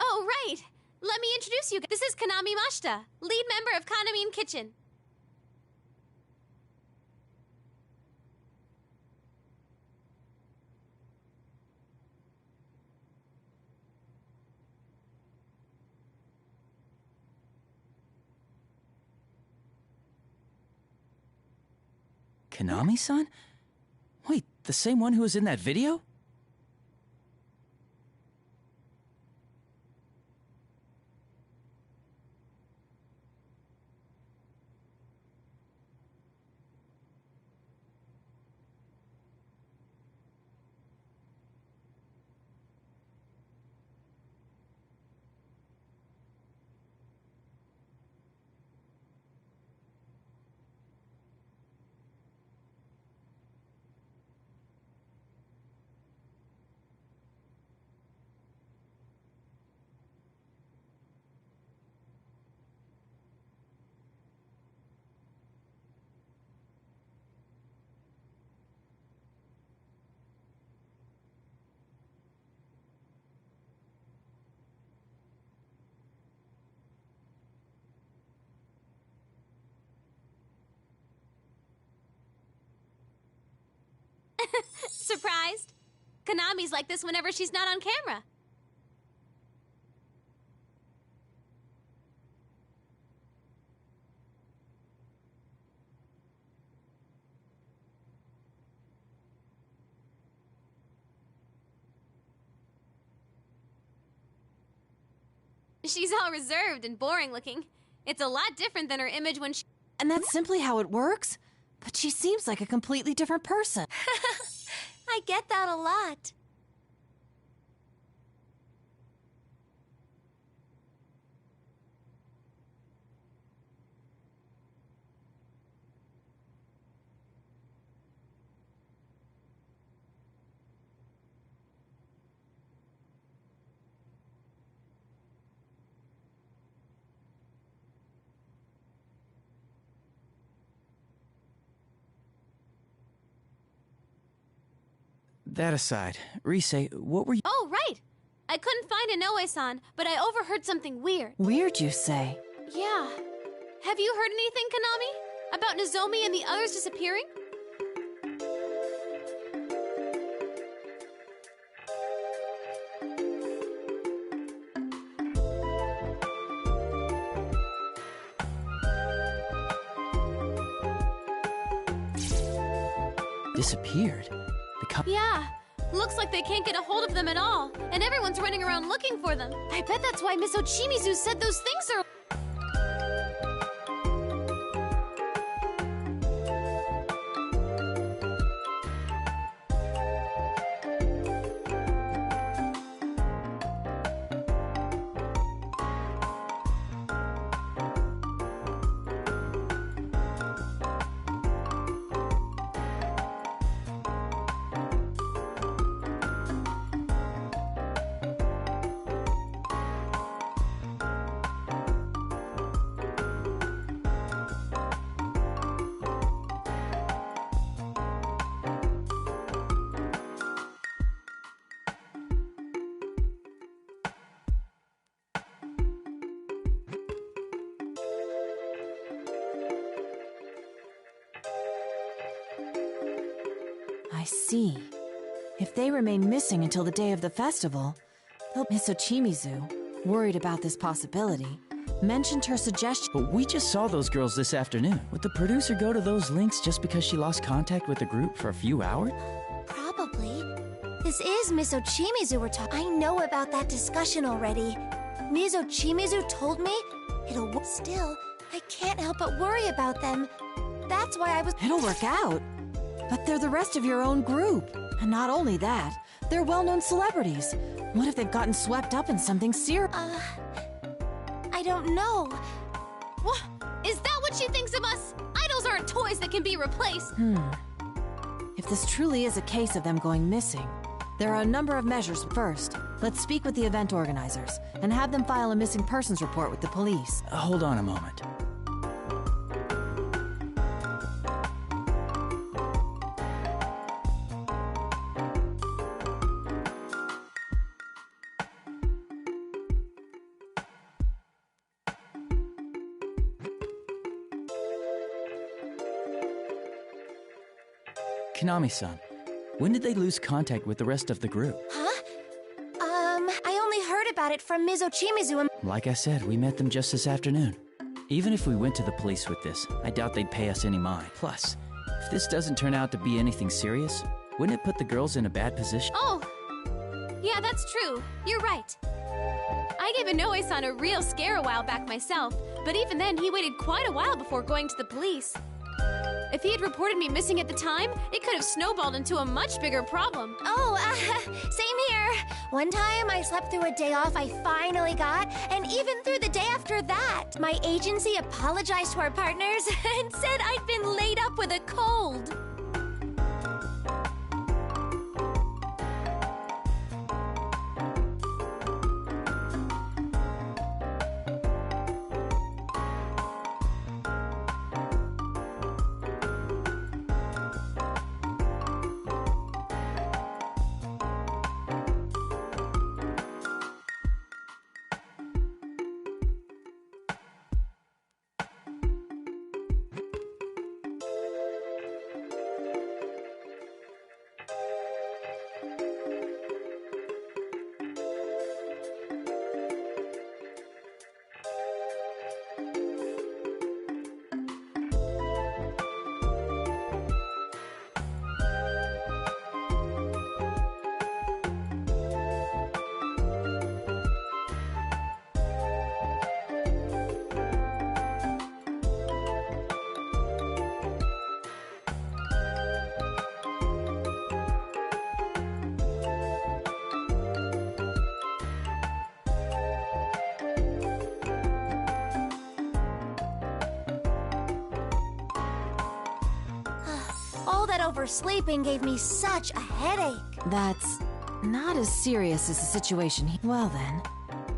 Oh, right! Let me introduce you. This is Kanami Mashita, lead member of Kanami Kitchen. Kanami-san? Wait, the same one who was in that video? Surprised? Kanami's like this whenever she's not on camera. She's all reserved and boring looking. It's a lot different than her image when she... And that's simply how it works? But she seems like a completely different person. I get that a lot. That aside, Rise, what were you— Oh, right! I couldn't find Inoue-san, but I overheard something weird. Weird, you say? Yeah. Have you heard anything, Kanami? About Nozomi and the others disappearing? disappeared? Yeah. Looks like they can't get a hold of them at all, and everyone's running around looking for them. I bet that's why Miss Ochimizu said those things are... I see. If they remain missing until the day of the festival, Miss Ochimizu, worried about this possibility, mentioned her suggestion. But we just saw those girls this afternoon. Would the producer go to those links just because she lost contact with the group for a few hours? Probably. This is Miss Ochimizu we're talking. I know about that discussion already. Miss Ochimizu told me it'll work. Still, I can't help but worry about them. That's why I was... It'll work out. But they're the rest of your own group. And not only that, they're well-known celebrities. What if they've gotten swept up in something serious? I don't know. What? Is that what she thinks of us? Idols aren't toys that can be replaced. If this truly is a case of them going missing, there are a number of measures. First, let's speak with the event organizers and have them file a missing persons report with the police. Hold on a moment. Konami-san, when did they lose contact with the rest of the group? Huh? I only heard about it from Ms. Ochimizu and... Like I said, we met them just this afternoon. Even if we went to the police with this, I doubt they'd pay us any mind. Plus, if this doesn't turn out to be anything serious, wouldn't it put the girls in a bad position? Oh! Yeah, that's true. You're right. I gave Inoue-san a real scare a while back myself, but even then he waited quite a while before going to the police. If he had reported me missing at the time, it could have snowballed into a much bigger problem. Oh, same here. One time I slept through a day off I finally got, and even through the day after that, my agency apologized to our partners and said I'd been laid up with a cold. All that oversleeping gave me such a headache. That's not as serious as the situation. Well then,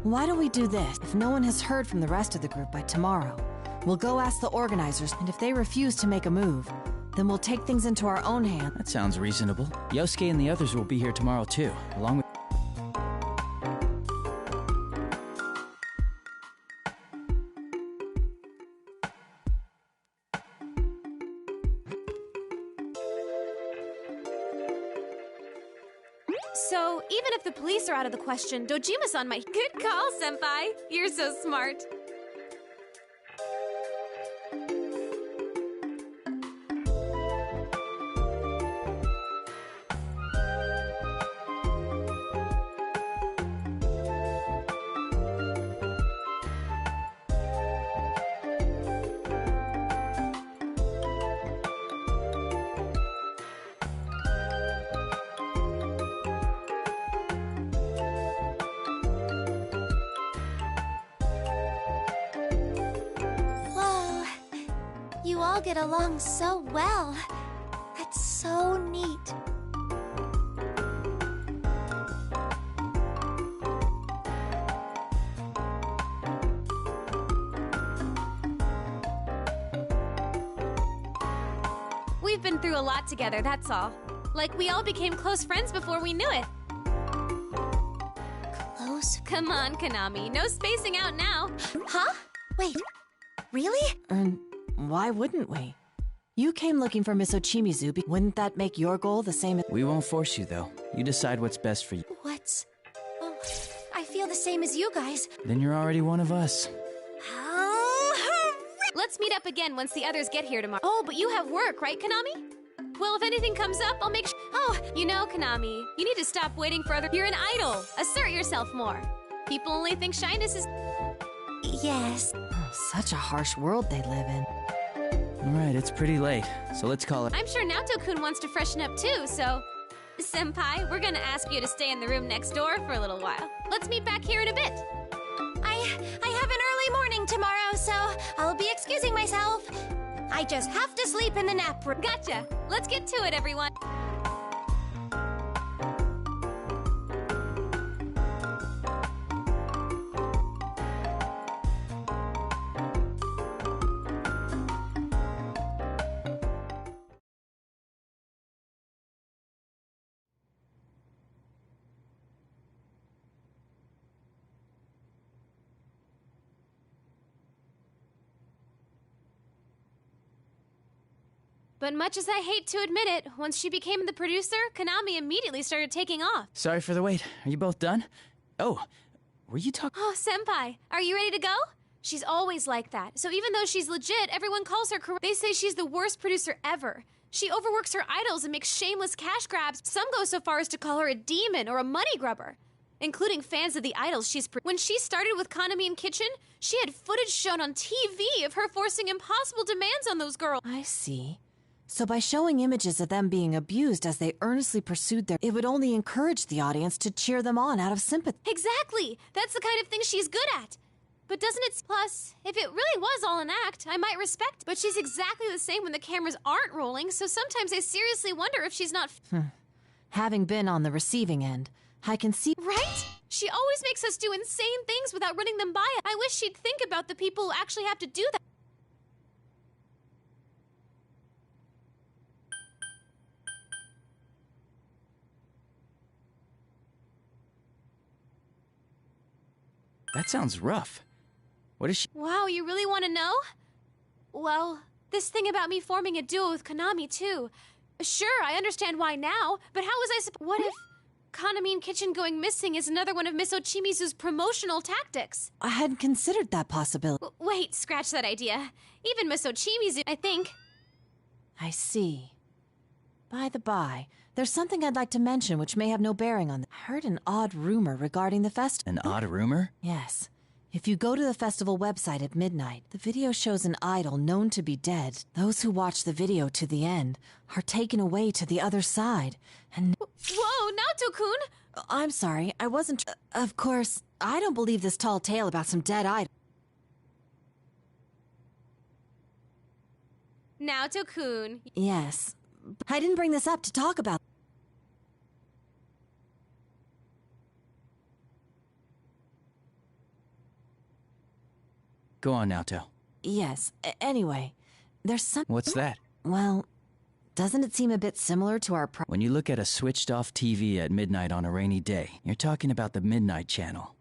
why don't we do this? If no one has heard from the rest of the group by tomorrow, we'll go ask the organizers, and if they refuse to make a move, then we'll take things into our own hands. That sounds reasonable. Yosuke and the others will be here tomorrow too, along with... So, even if the police are out of the question, Dojima-san might... Good call, Senpai! You're so smart. You all get along so well. That's so neat. We've been through a lot together, that's all. Like, we all became close friends before we knew it. Close? Come on, Konami. No spacing out now. Huh? Wait, really? Why wouldn't we? You came looking for Miss Ochimizu. Wouldn't that make your goal the same as... We won't force you, though. You decide what's best for you. What's... Oh, I feel the same as you guys. Then you're already one of us. Let's meet up again once the others get here tomorrow. Oh, but you have work, right, Konami? Well, if anything comes up, I'll make sure... Oh, you know, Konami, you need to stop waiting for other... You're an idol. Assert yourself more. People only think shyness is... Yes. Such a harsh world they live in. Alright, it's pretty late, so let's call it... I'm sure Naoto-kun wants to freshen up too, so... Senpai, we're gonna ask you to stay in the room next door for a little while. Let's meet back here in a bit. I have an early morning tomorrow, so I'll be excusing myself. I just have to sleep in the nap room. Gotcha. Let's get to it, everyone. But much as I hate to admit it, once she became the producer, Konami immediately started taking off. Sorry for the wait. Are you both done? Oh, were you talking? Oh, Senpai, are you ready to go? She's always like that. So even though she's legit, everyone calls her corrupt. They say she's the worst producer ever. She overworks her idols and makes shameless cash grabs. Some go so far as to call her a demon or a money grubber, including fans of the idols she's When she started with Konami in Kitchen, she had footage shown on TV of her forcing impossible demands on those girls. I see. So by showing images of them being abused as they earnestly pursued it would only encourage the audience to cheer them on out of sympathy. Exactly! That's the kind of thing she's good at. But doesn't it... Plus, if it really was all an act, I might respect it. But she's exactly the same when the cameras aren't rolling, so sometimes I seriously wonder if she's not... Having been on the receiving end, I can see... Right? She always makes us do insane things without running them by us. I wish she'd think about the people who actually have to do that. That sounds rough. What is she? Wow, you really want to know? Well, this thing about me forming a duo with Konami, too. Sure, I understand why now, but how was I supposed... What if Konami in Kitchen going missing is another one of Miss Ochimizu's promotional tactics? I hadn't considered that possibility. Wait, scratch that idea. Even Miss Ochimizu, I think. I see. By the by, there's something I'd like to mention which may have no bearing on I heard an odd rumor regarding the festival. An odd rumor? Yes. If you go to the festival website at midnight, the video shows an idol known to be dead. Those who watch the video to the end are taken away to the other side, and... Whoa, Naoto-kun! I'm sorry, I wasn't... Of course, I don't believe this tall tale about some dead idol. Naoto-kun. Yes. I didn't bring this up to talk about... Go on, Naoto. Yes. Anyway, there's some... What's that? Well, doesn't it seem a bit similar to our... When you look at a switched-off TV at midnight on a rainy day, you're talking about the Midnight Channel.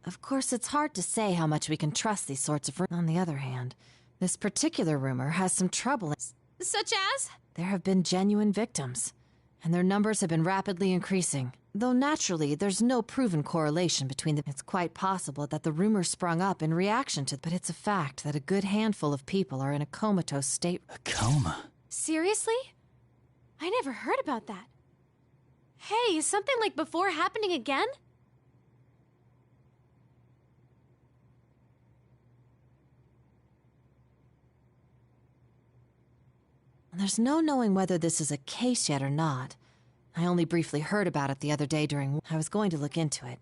Of course, it's hard to say how much we can trust these sorts of... On the other hand, this particular rumor has some trouble. Such as? There have been genuine victims, and their numbers have been rapidly increasing. Though naturally, there's no proven correlation between them. It's quite possible that the rumor sprung up in reaction to... But it's a fact that a good handful of people are in a comatose state. A coma? Seriously? I never heard about that. Hey, is something like before happening again? There's no knowing whether this is a case yet or not. I only briefly heard about it the other day during... I was going to look into it.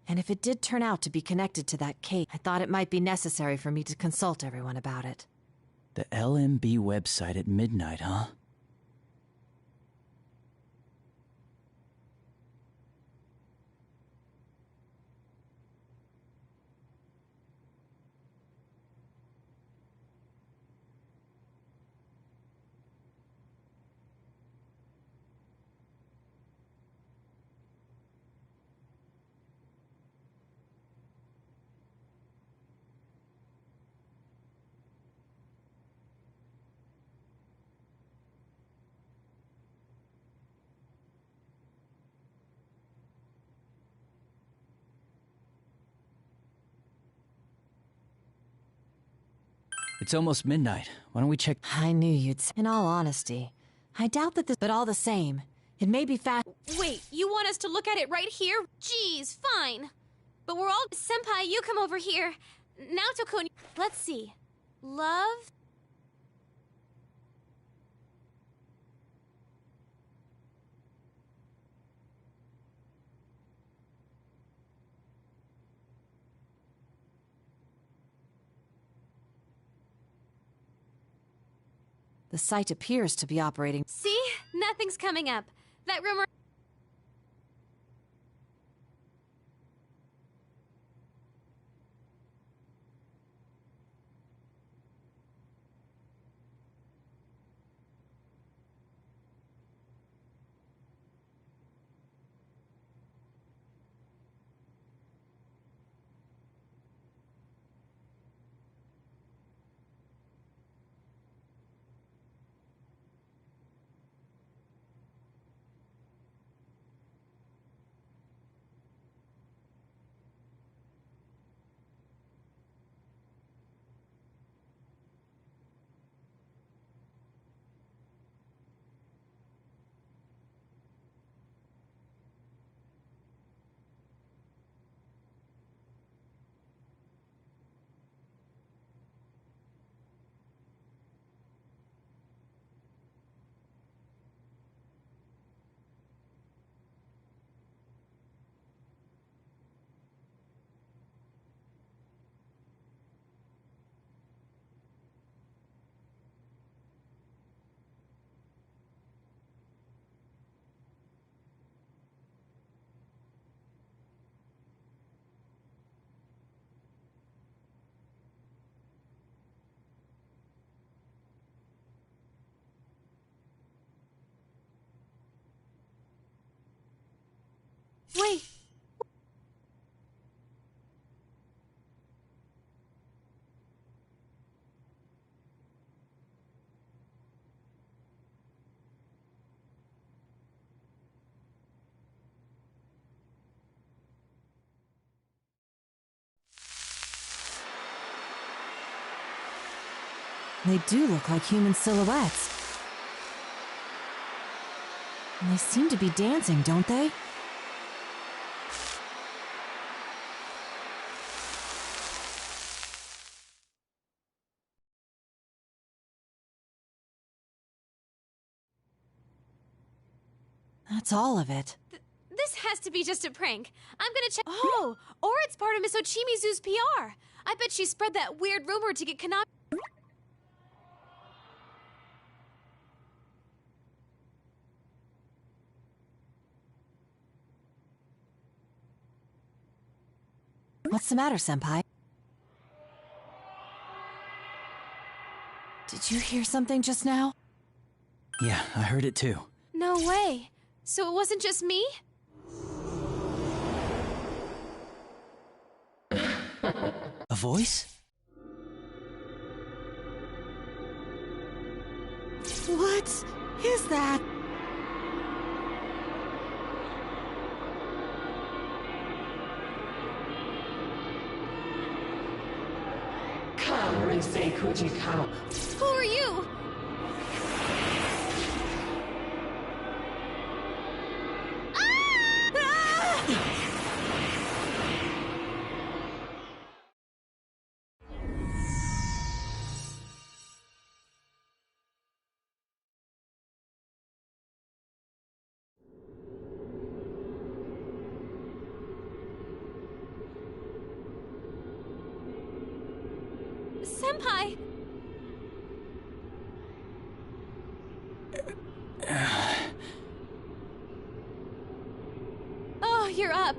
And if it did turn out to be connected to that case, I thought it might be necessary for me to consult everyone about it. The LMB website at midnight, huh? It's almost midnight. Why don't we check... I knew you'd... In all honesty, I doubt that this... But all the same, it may be fast... Wait, you want us to look at it right here? Jeez, fine. But we're all... Senpai, you come over here. Naoto-kun, let's see. Love... The site appears to be operating... See? Nothing's coming up. That rumor... They do look like human silhouettes. And they seem to be dancing, don't they? That's all of it. This has to be just a prank. I'm gonna check. Oh, or it's part of Miss Ochimizu's PR. I bet she spread that weird rumor to get Konami. What's the matter, Senpai? Did you hear something just now? Yeah, I heard it too. No way. So it wasn't just me? A voice? What is that? Who are you? Senpai! Oh, you're up.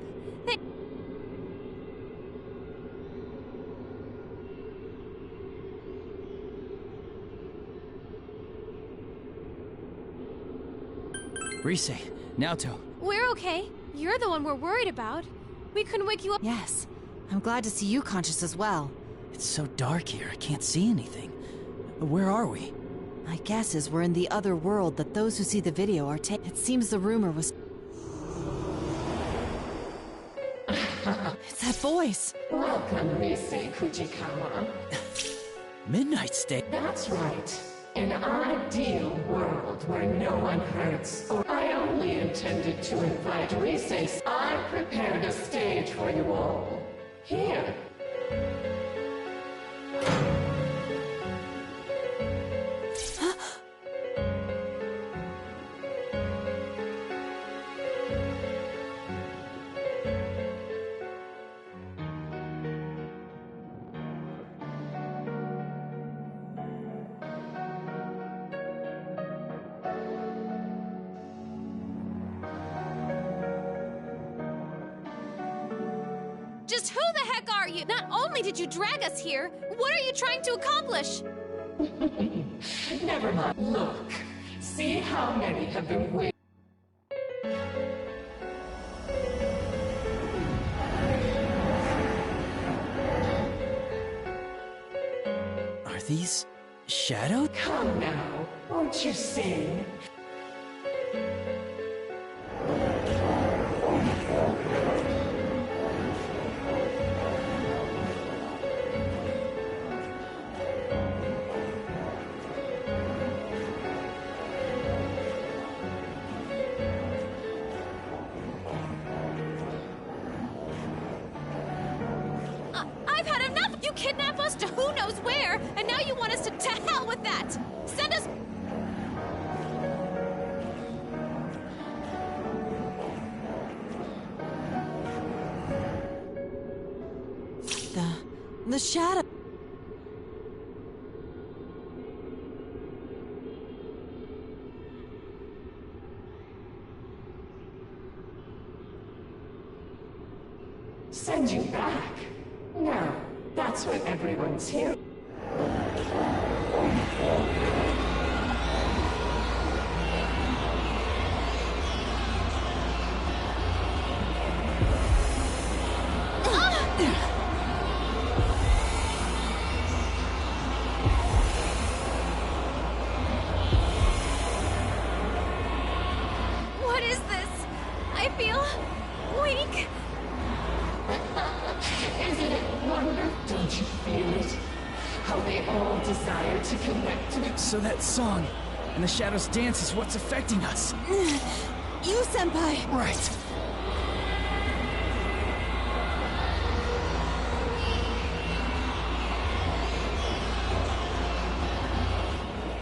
Rise, Naoto. We're okay. You're the one we're worried about. We couldn't wake you up. Yes. I'm glad to see you conscious as well. It's so dark here, I can't see anything. Where are we? My guess is we're in the other world that those who see the video are It seems the rumor was... It's that voice! Welcome, Rise Fujikawa. Midnight State? That's right. An ideal world where no one hurts. I only intended to invite Rise. I prepared a stage for you all. Here. Just who the heck are you? Not only did you drag us here, what are you trying to accomplish? Never mind. Look. See how many have been waiting. Are these shadows? Come now. Won't you sing? I've had enough! You kidnap us to who knows where, and now you want us to hell with that! Send us... The shadow... Send you back. Now, that's what everyone's here. What is this? I feel... weak. Isn't it wonderful? Don't you feel it? desire to connect with... So that song and the Shadows dance is what's affecting us. You, Senpai! Right.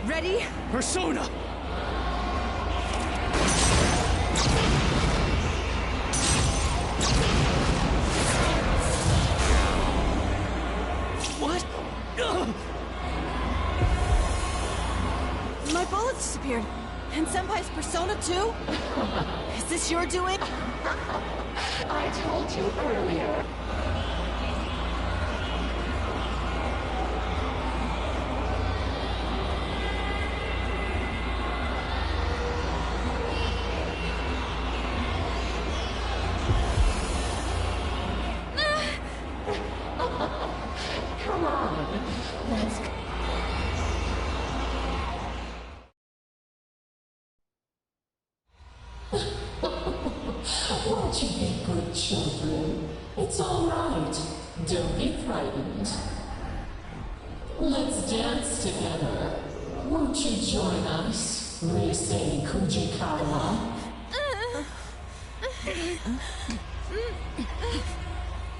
Ready? Persona! What? Ugh. My bullets disappeared. And Senpai's persona too? Is this your doing? I told you earlier. Come on. Let's go. Won't you be good children? It's all right. Don't be frightened. Let's dance together. Won't you join us, Reisei Kujikawa?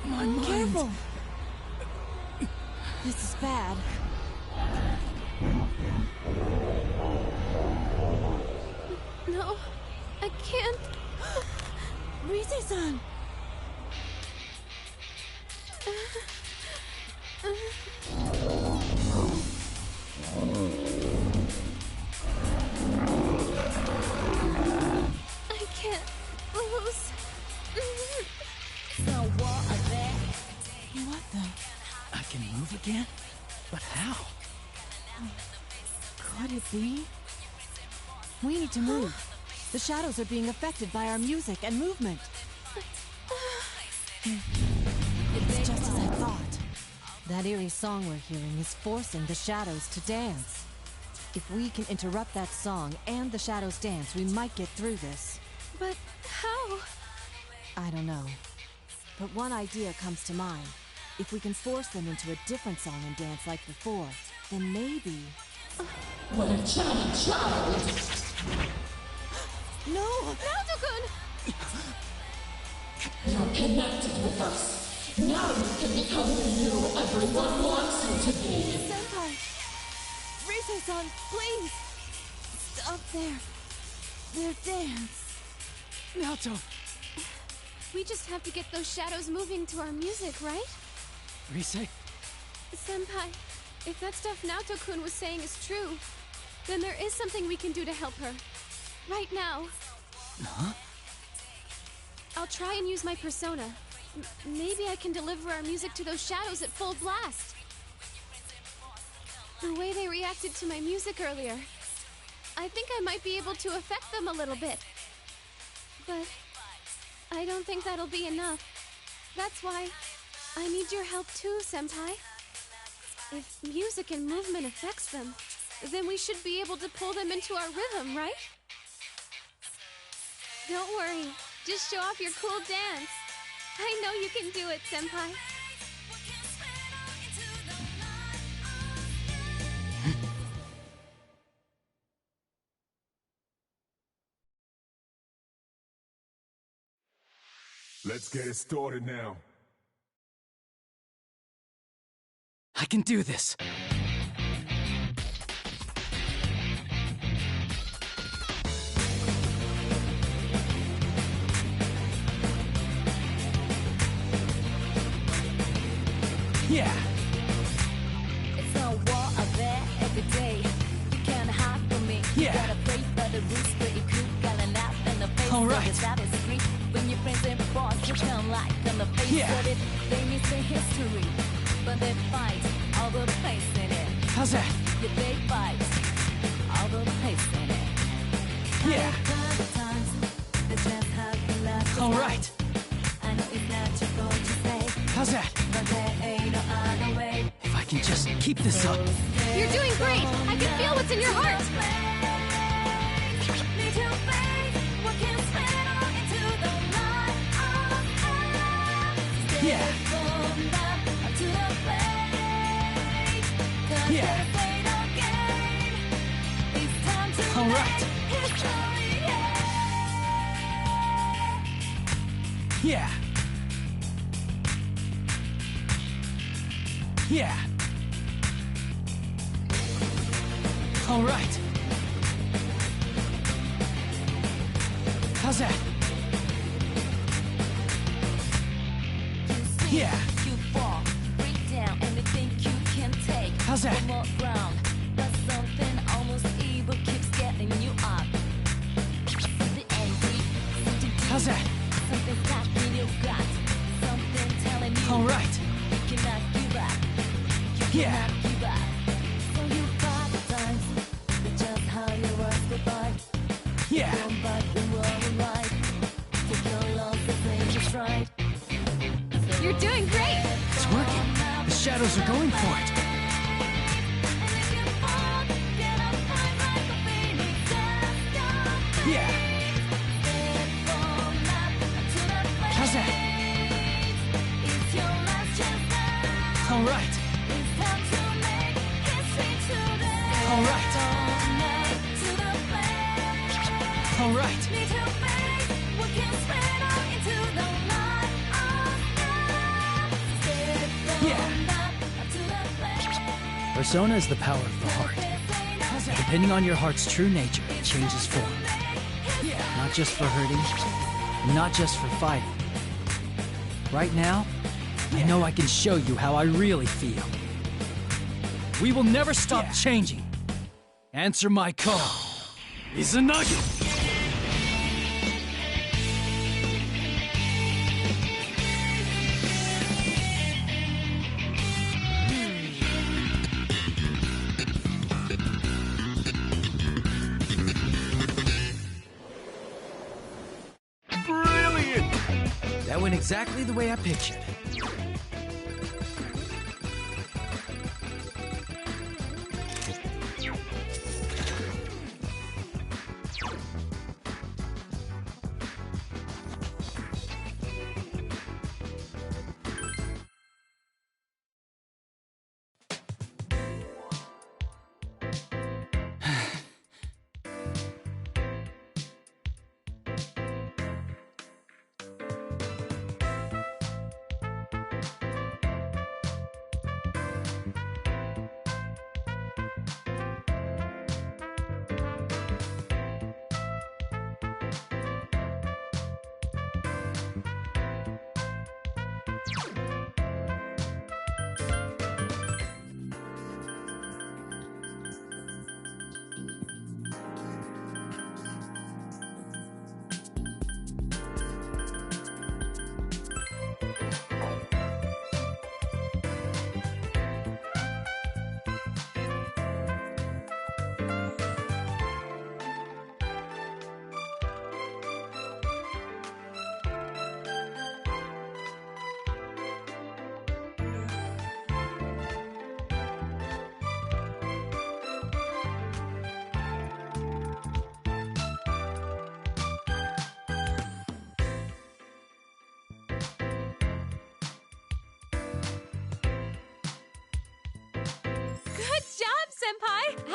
My mind. Careful! This is bad. No, I can't. Rise-san! I can't lose. What the? I can move again? But how? Could it be? We need to move. The shadows are being affected by our music and movement. It's just as I thought. That eerie song we're hearing is forcing the shadows to dance. If we can interrupt that song and the shadows dance, we might get through this. But how? I don't know. But one idea comes to mind. If we can force them into a different song and dance like before, then maybe... What a child! No! Naoto-kun! You're connected with us. Now you can become the you everyone wants you to be. Senpai! Rise-san, please! Stop their dance. Naoto! We just have to get those shadows moving to our music, right? Rise? Senpai, if that stuff Naoto-kun was saying is true, then there is something we can do to help her. Right now. Huh? I'll try and use my persona. Maybe I can deliver our music to those shadows at full blast. The way they reacted to my music earlier, I think I might be able to affect them a little bit. But I don't think that'll be enough. That's why I need your help too, Senpai. If music and movement affects them, then we should be able to pull them into our rhythm, right? Don't worry. Just show off your cool dance. I know you can do it, Senpai. Let's get it started now. I can do this. Yeah. It's no war out there every day. You can't hide from me. Yeah. You gotta pray for the roots, but you could gotta laugh in the face All of right. the saddest street. When your friends and boss, you can't like on the face Yeah. of it. They miss the history, but they fight all the place in it. How's that? Yeah, they fight all the place in it. Yeah. Times, they just have to last. All right. I know it's not your goal to say, How's that? but there ain't no other way. If I can just keep this up. You're doing great! I can feel what's in your heart! Yeah. Yeah. All right. Yeah. Yeah. All right. How's that? Yeah. You fall, break down anything you can take. How's that? One more round, but something almost evil keeps getting you up. Something angry, something deep. How's that? Something stuck in your gut. Something telling you All right. you cannot give up. You Yeah. cannot give up. So you fought the times, but just how you was goodbye. Yeah. Come back and roll right. Take your losses and just right. You're doing great! It's working. The shadows are going for it. Yeah. How's that? All right. All right. All right. Yeah. Persona is the power of the heart. Depending on your heart's true nature, it changes form. Not just for hurting, and not just for fighting. Right now, I know I can show you how I really feel. We will never stop changing. Answer my call. Izanagi! That went exactly the way I pictured.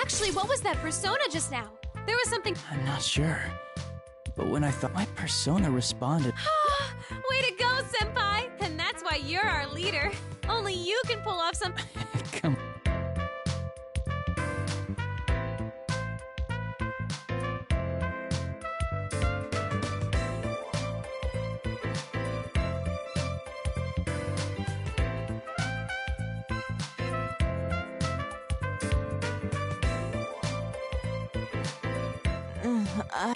Actually, what was that persona just now? There was something. I'm not sure. But when I thought my persona responded. Way to go, Senpai! And that's why you're our leader. Only you can pull off some. Come on.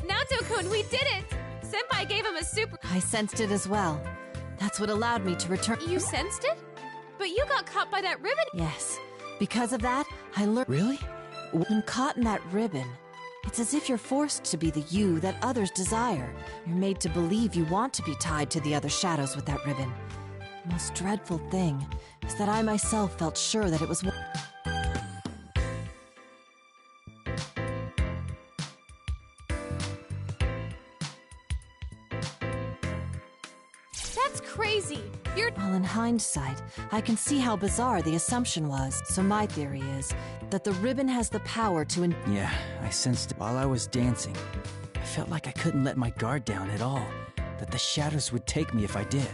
Naoto-kun, we did it! Senpai gave him a super. I sensed it as well. That's what allowed me to return. You sensed it? But you got caught by that ribbon. Yes. Because of that, I learned. Really? When caught in that ribbon, it's as if you're forced to be the you that others desire. You're made to believe you want to be tied to the other shadows with that ribbon. The most dreadful thing is that I myself felt sure that it was. That's crazy. You're... Well, in hindsight, I can see how bizarre the assumption was. So my theory is that the ribbon has the power to Yeah, I sensed it while I was dancing. I felt like I couldn't let my guard down at all, that the shadows would take me if I did.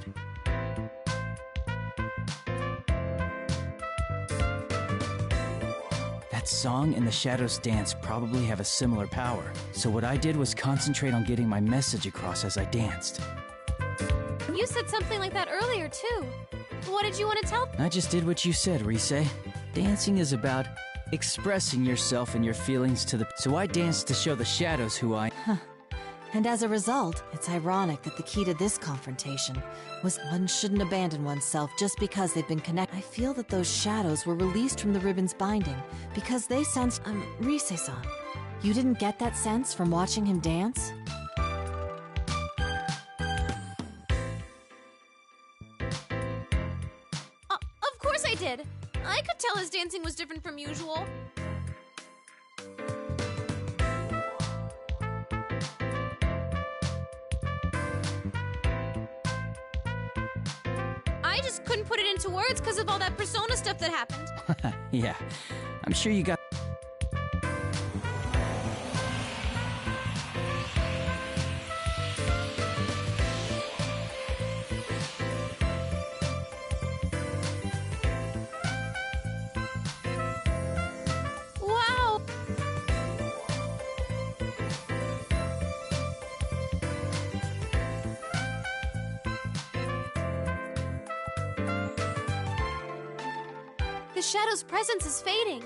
That song and the Shadows dance probably have a similar power, so what I did was concentrate on getting my message across as I danced. You said something like that earlier, too. What did you want to tell? I just did what you said, Rise. Dancing is about expressing yourself and your feelings to the... So I danced to show the shadows who I... And as a result, it's ironic that the key to this confrontation was one shouldn't abandon oneself just because they've been connected. I feel that those shadows were released from the ribbon's binding because they sensed... Rise-san, you didn't get that sense from watching him dance? Of course I did. I could tell his dancing was different from usual. I just couldn't put it into words because of all that persona stuff that happened. Yeah, I'm sure you got... Wow! The shadow's presence is fading.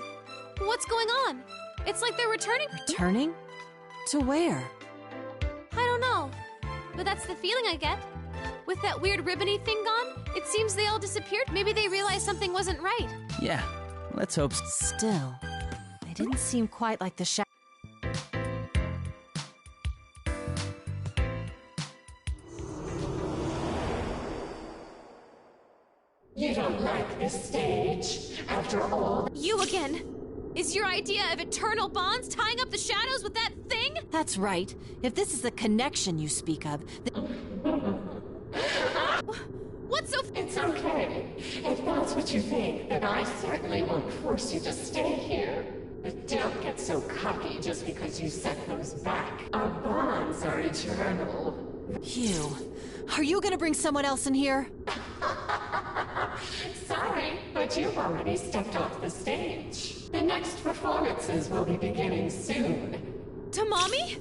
What's going on? It's like they're returning. Returning? To where? I don't know. But that's the feeling I get. With that weird ribbony thing gone, it seems they all disappeared. Maybe they realized something wasn't right. Yeah, let's hope... Still, they didn't seem quite like the shadow. You don't like this stage, after all? You again! Is your idea of eternal bonds tying up the shadows with that thing? That's right. If this is the connection you speak of, What's so... It's okay. If that's what you think, then I certainly won't force you to stay here. But don't get so cocky just because you set those back. Our bonds are eternal. Are you gonna bring someone else in here? Sorry, but you've already stepped off the stage. The next performances will be beginning soon. To Mommy?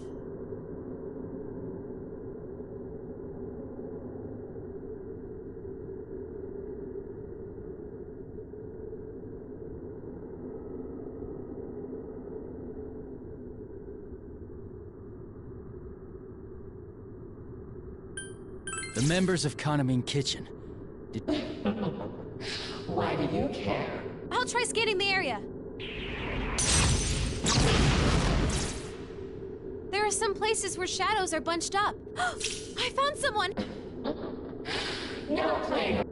The members of Kanamine Kitchen. Why do you care? I'll try scanning the area. There are some places where shadows are bunched up. I found someone! No playing.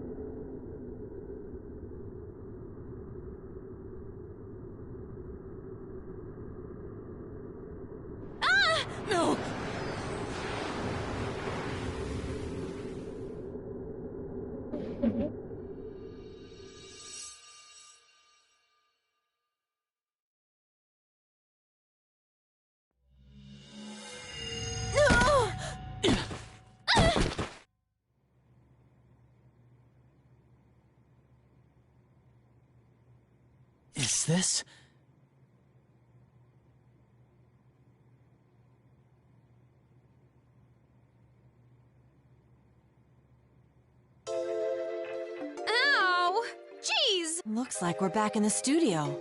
Ah! No! Is this? Ow! Jeez! Looks like we're back in the studio.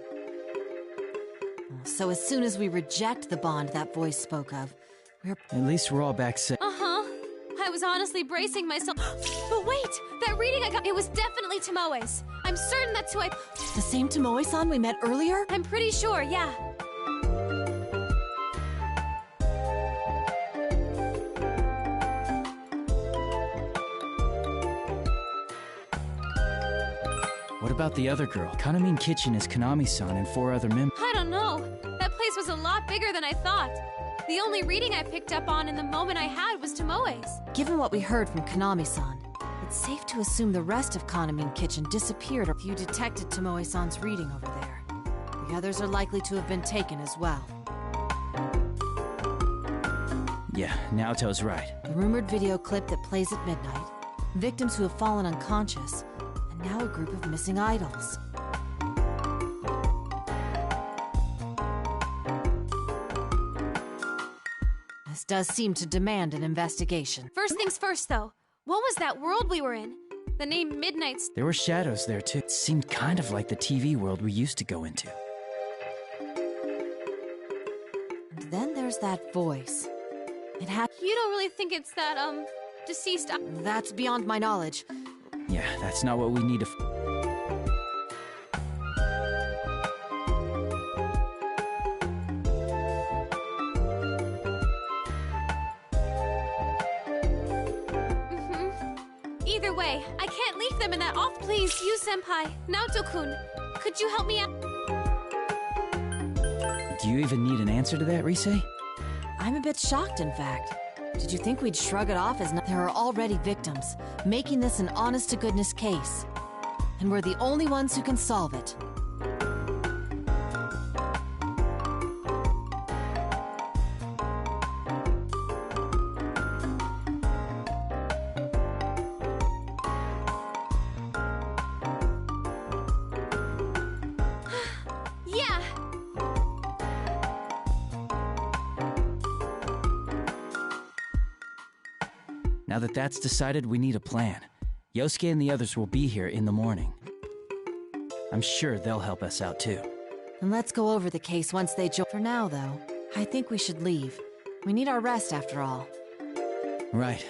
So as soon as we reject the bond that voice spoke of, we're... At least we're all back safe. Uh-huh. I was honestly bracing myself. But wait! That reading I got, it was definitely Tomoe's. I'm certain that's who I... The same Tomoe-san we met earlier? I'm pretty sure, yeah. What about the other girl? Kanamine Kitchen is Kanami-san and 4 other members. I don't know. That place was a lot bigger than I thought. The only reading I picked up on in the moment I had was Tomoe's. Given what we heard from Kanami-san, it It's safe to assume the rest of Kaname Kitchen disappeared or you detected Tomoe-san's reading over there. The others are likely to have been taken as well. Yeah, Naoto's right. The rumored video clip that plays at midnight, victims who have fallen unconscious, and now a group of missing idols. This does seem to demand an investigation. First things first, though. What was that world we were in? The name Midnight's. There were shadows there too. It seemed kind of like the TV world we used to go into. And then there's that voice. It had. You don't really think it's that, deceased. That's beyond my knowledge. Yeah, that's not what we need to. Either way, I can't leave them in that off. Please, you senpai, Naoto-kun, could you help me out? Do you even need an answer to that, Rise? I'm a bit shocked, in fact. Did you think we'd shrug it off as there are already victims, making this an honest-to-goodness case? And we're the only ones who can solve it. Yeah! Now that that's decided, we need a plan. Yosuke and the others will be here in the morning. I'm sure they'll help us out too. And let's go over the case once they join. For now, though, I think we should leave. We need our rest after all. Right.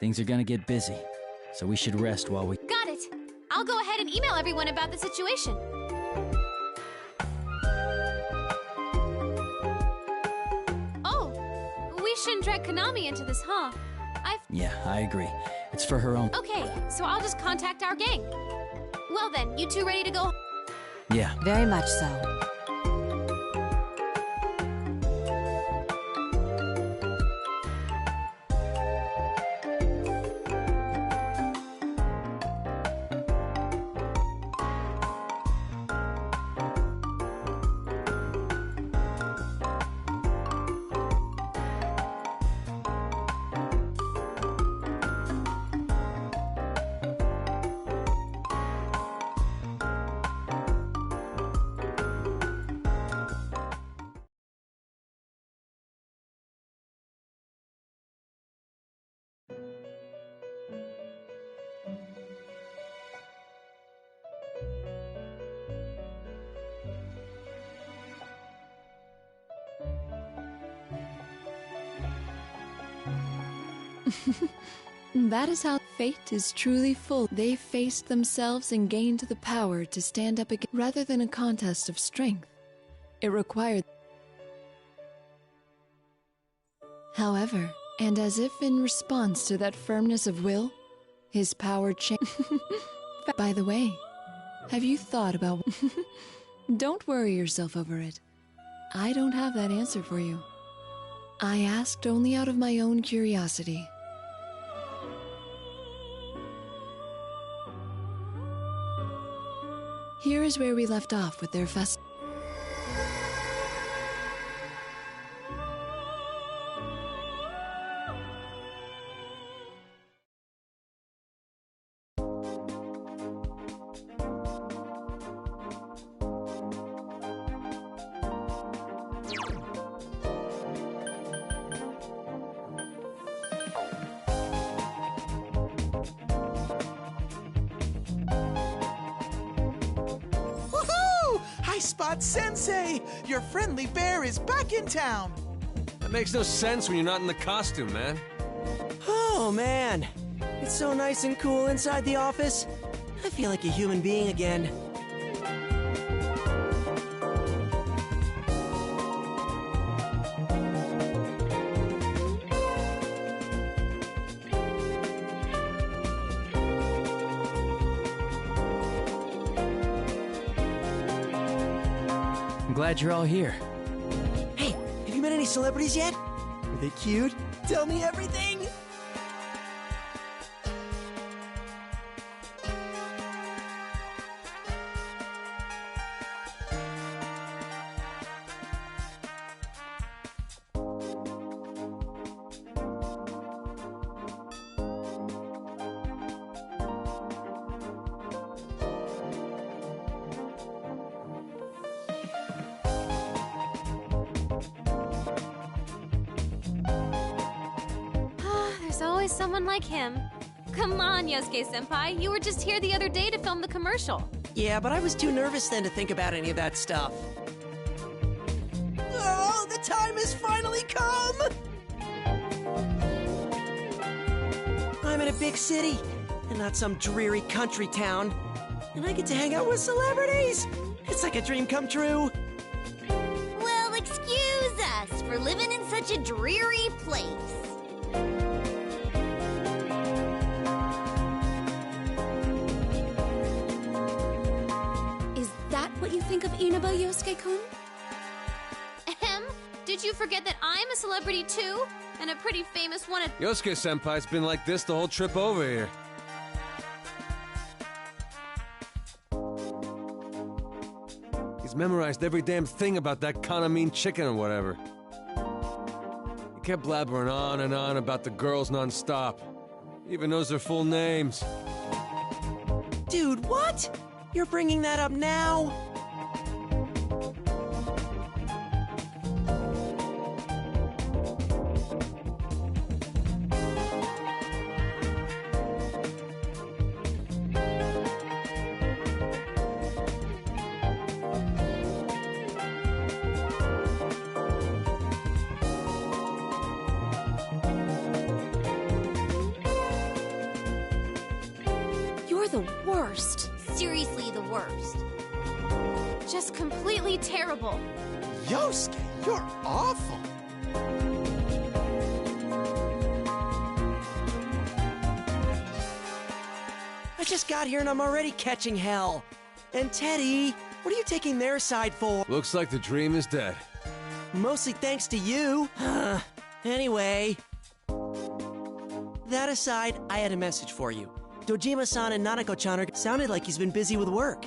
Things are gonna get busy, so we should rest while we... Got it! I'll go ahead and email everyone about the situation. Oh, we shouldn't drag Kaname into this, huh? Yeah, I agree. It's for her own... Okay, so I'll just contact our gang. Well then, you two ready to go? Yeah. Very much so. That is how fate is truly full. They faced themselves and gained the power to stand up again. Rather than a contest of strength, it required... However, and as if in response to that firmness of will, his power changed. By the way, have you thought about... Don't worry yourself over it. I don't have that answer for you. I asked only out of my own curiosity. Here is where we left off with their festival. Spot Sensei! Your friendly bear is back in town! That makes no sense when you're not in the costume, man. Oh, man. It's so nice and cool inside the office. I feel like a human being again. I'm glad you're all here. Hey, have you met any celebrities yet? Are they cute? Tell me everything! There's always someone like him. Come on, Yosuke-senpai. You were just here the other day to film the commercial. Yeah, but I was too nervous then to think about any of that stuff. Oh, the time has finally come! I'm in a big city, and not some dreary country town. And I get to hang out with celebrities! It's like a dream come true. Well, excuse us for living in such a dreary place. Is that what you think of Inaba, Yosuke-kun? Ahem. Did you forget that I'm a celebrity too? And a pretty famous one at— Yosuke-senpai's been like this the whole trip over here. He's memorized every damn thing about that Kanamine chicken or whatever. He kept blabbering on and on about the girls non-stop. He even knows their full names. Dude, what? You're bringing that up now? You're the worst. Seriously, the worst. just completely terrible. Yosuke, you're awful. I just got here and I'm already catching hell. And Teddy, what are you taking their side for? Looks like the dream is dead. Mostly thanks to you. Anyway. That aside, I had a message for you. Dojima-san and Nanako-chan sounded like he's been busy with work.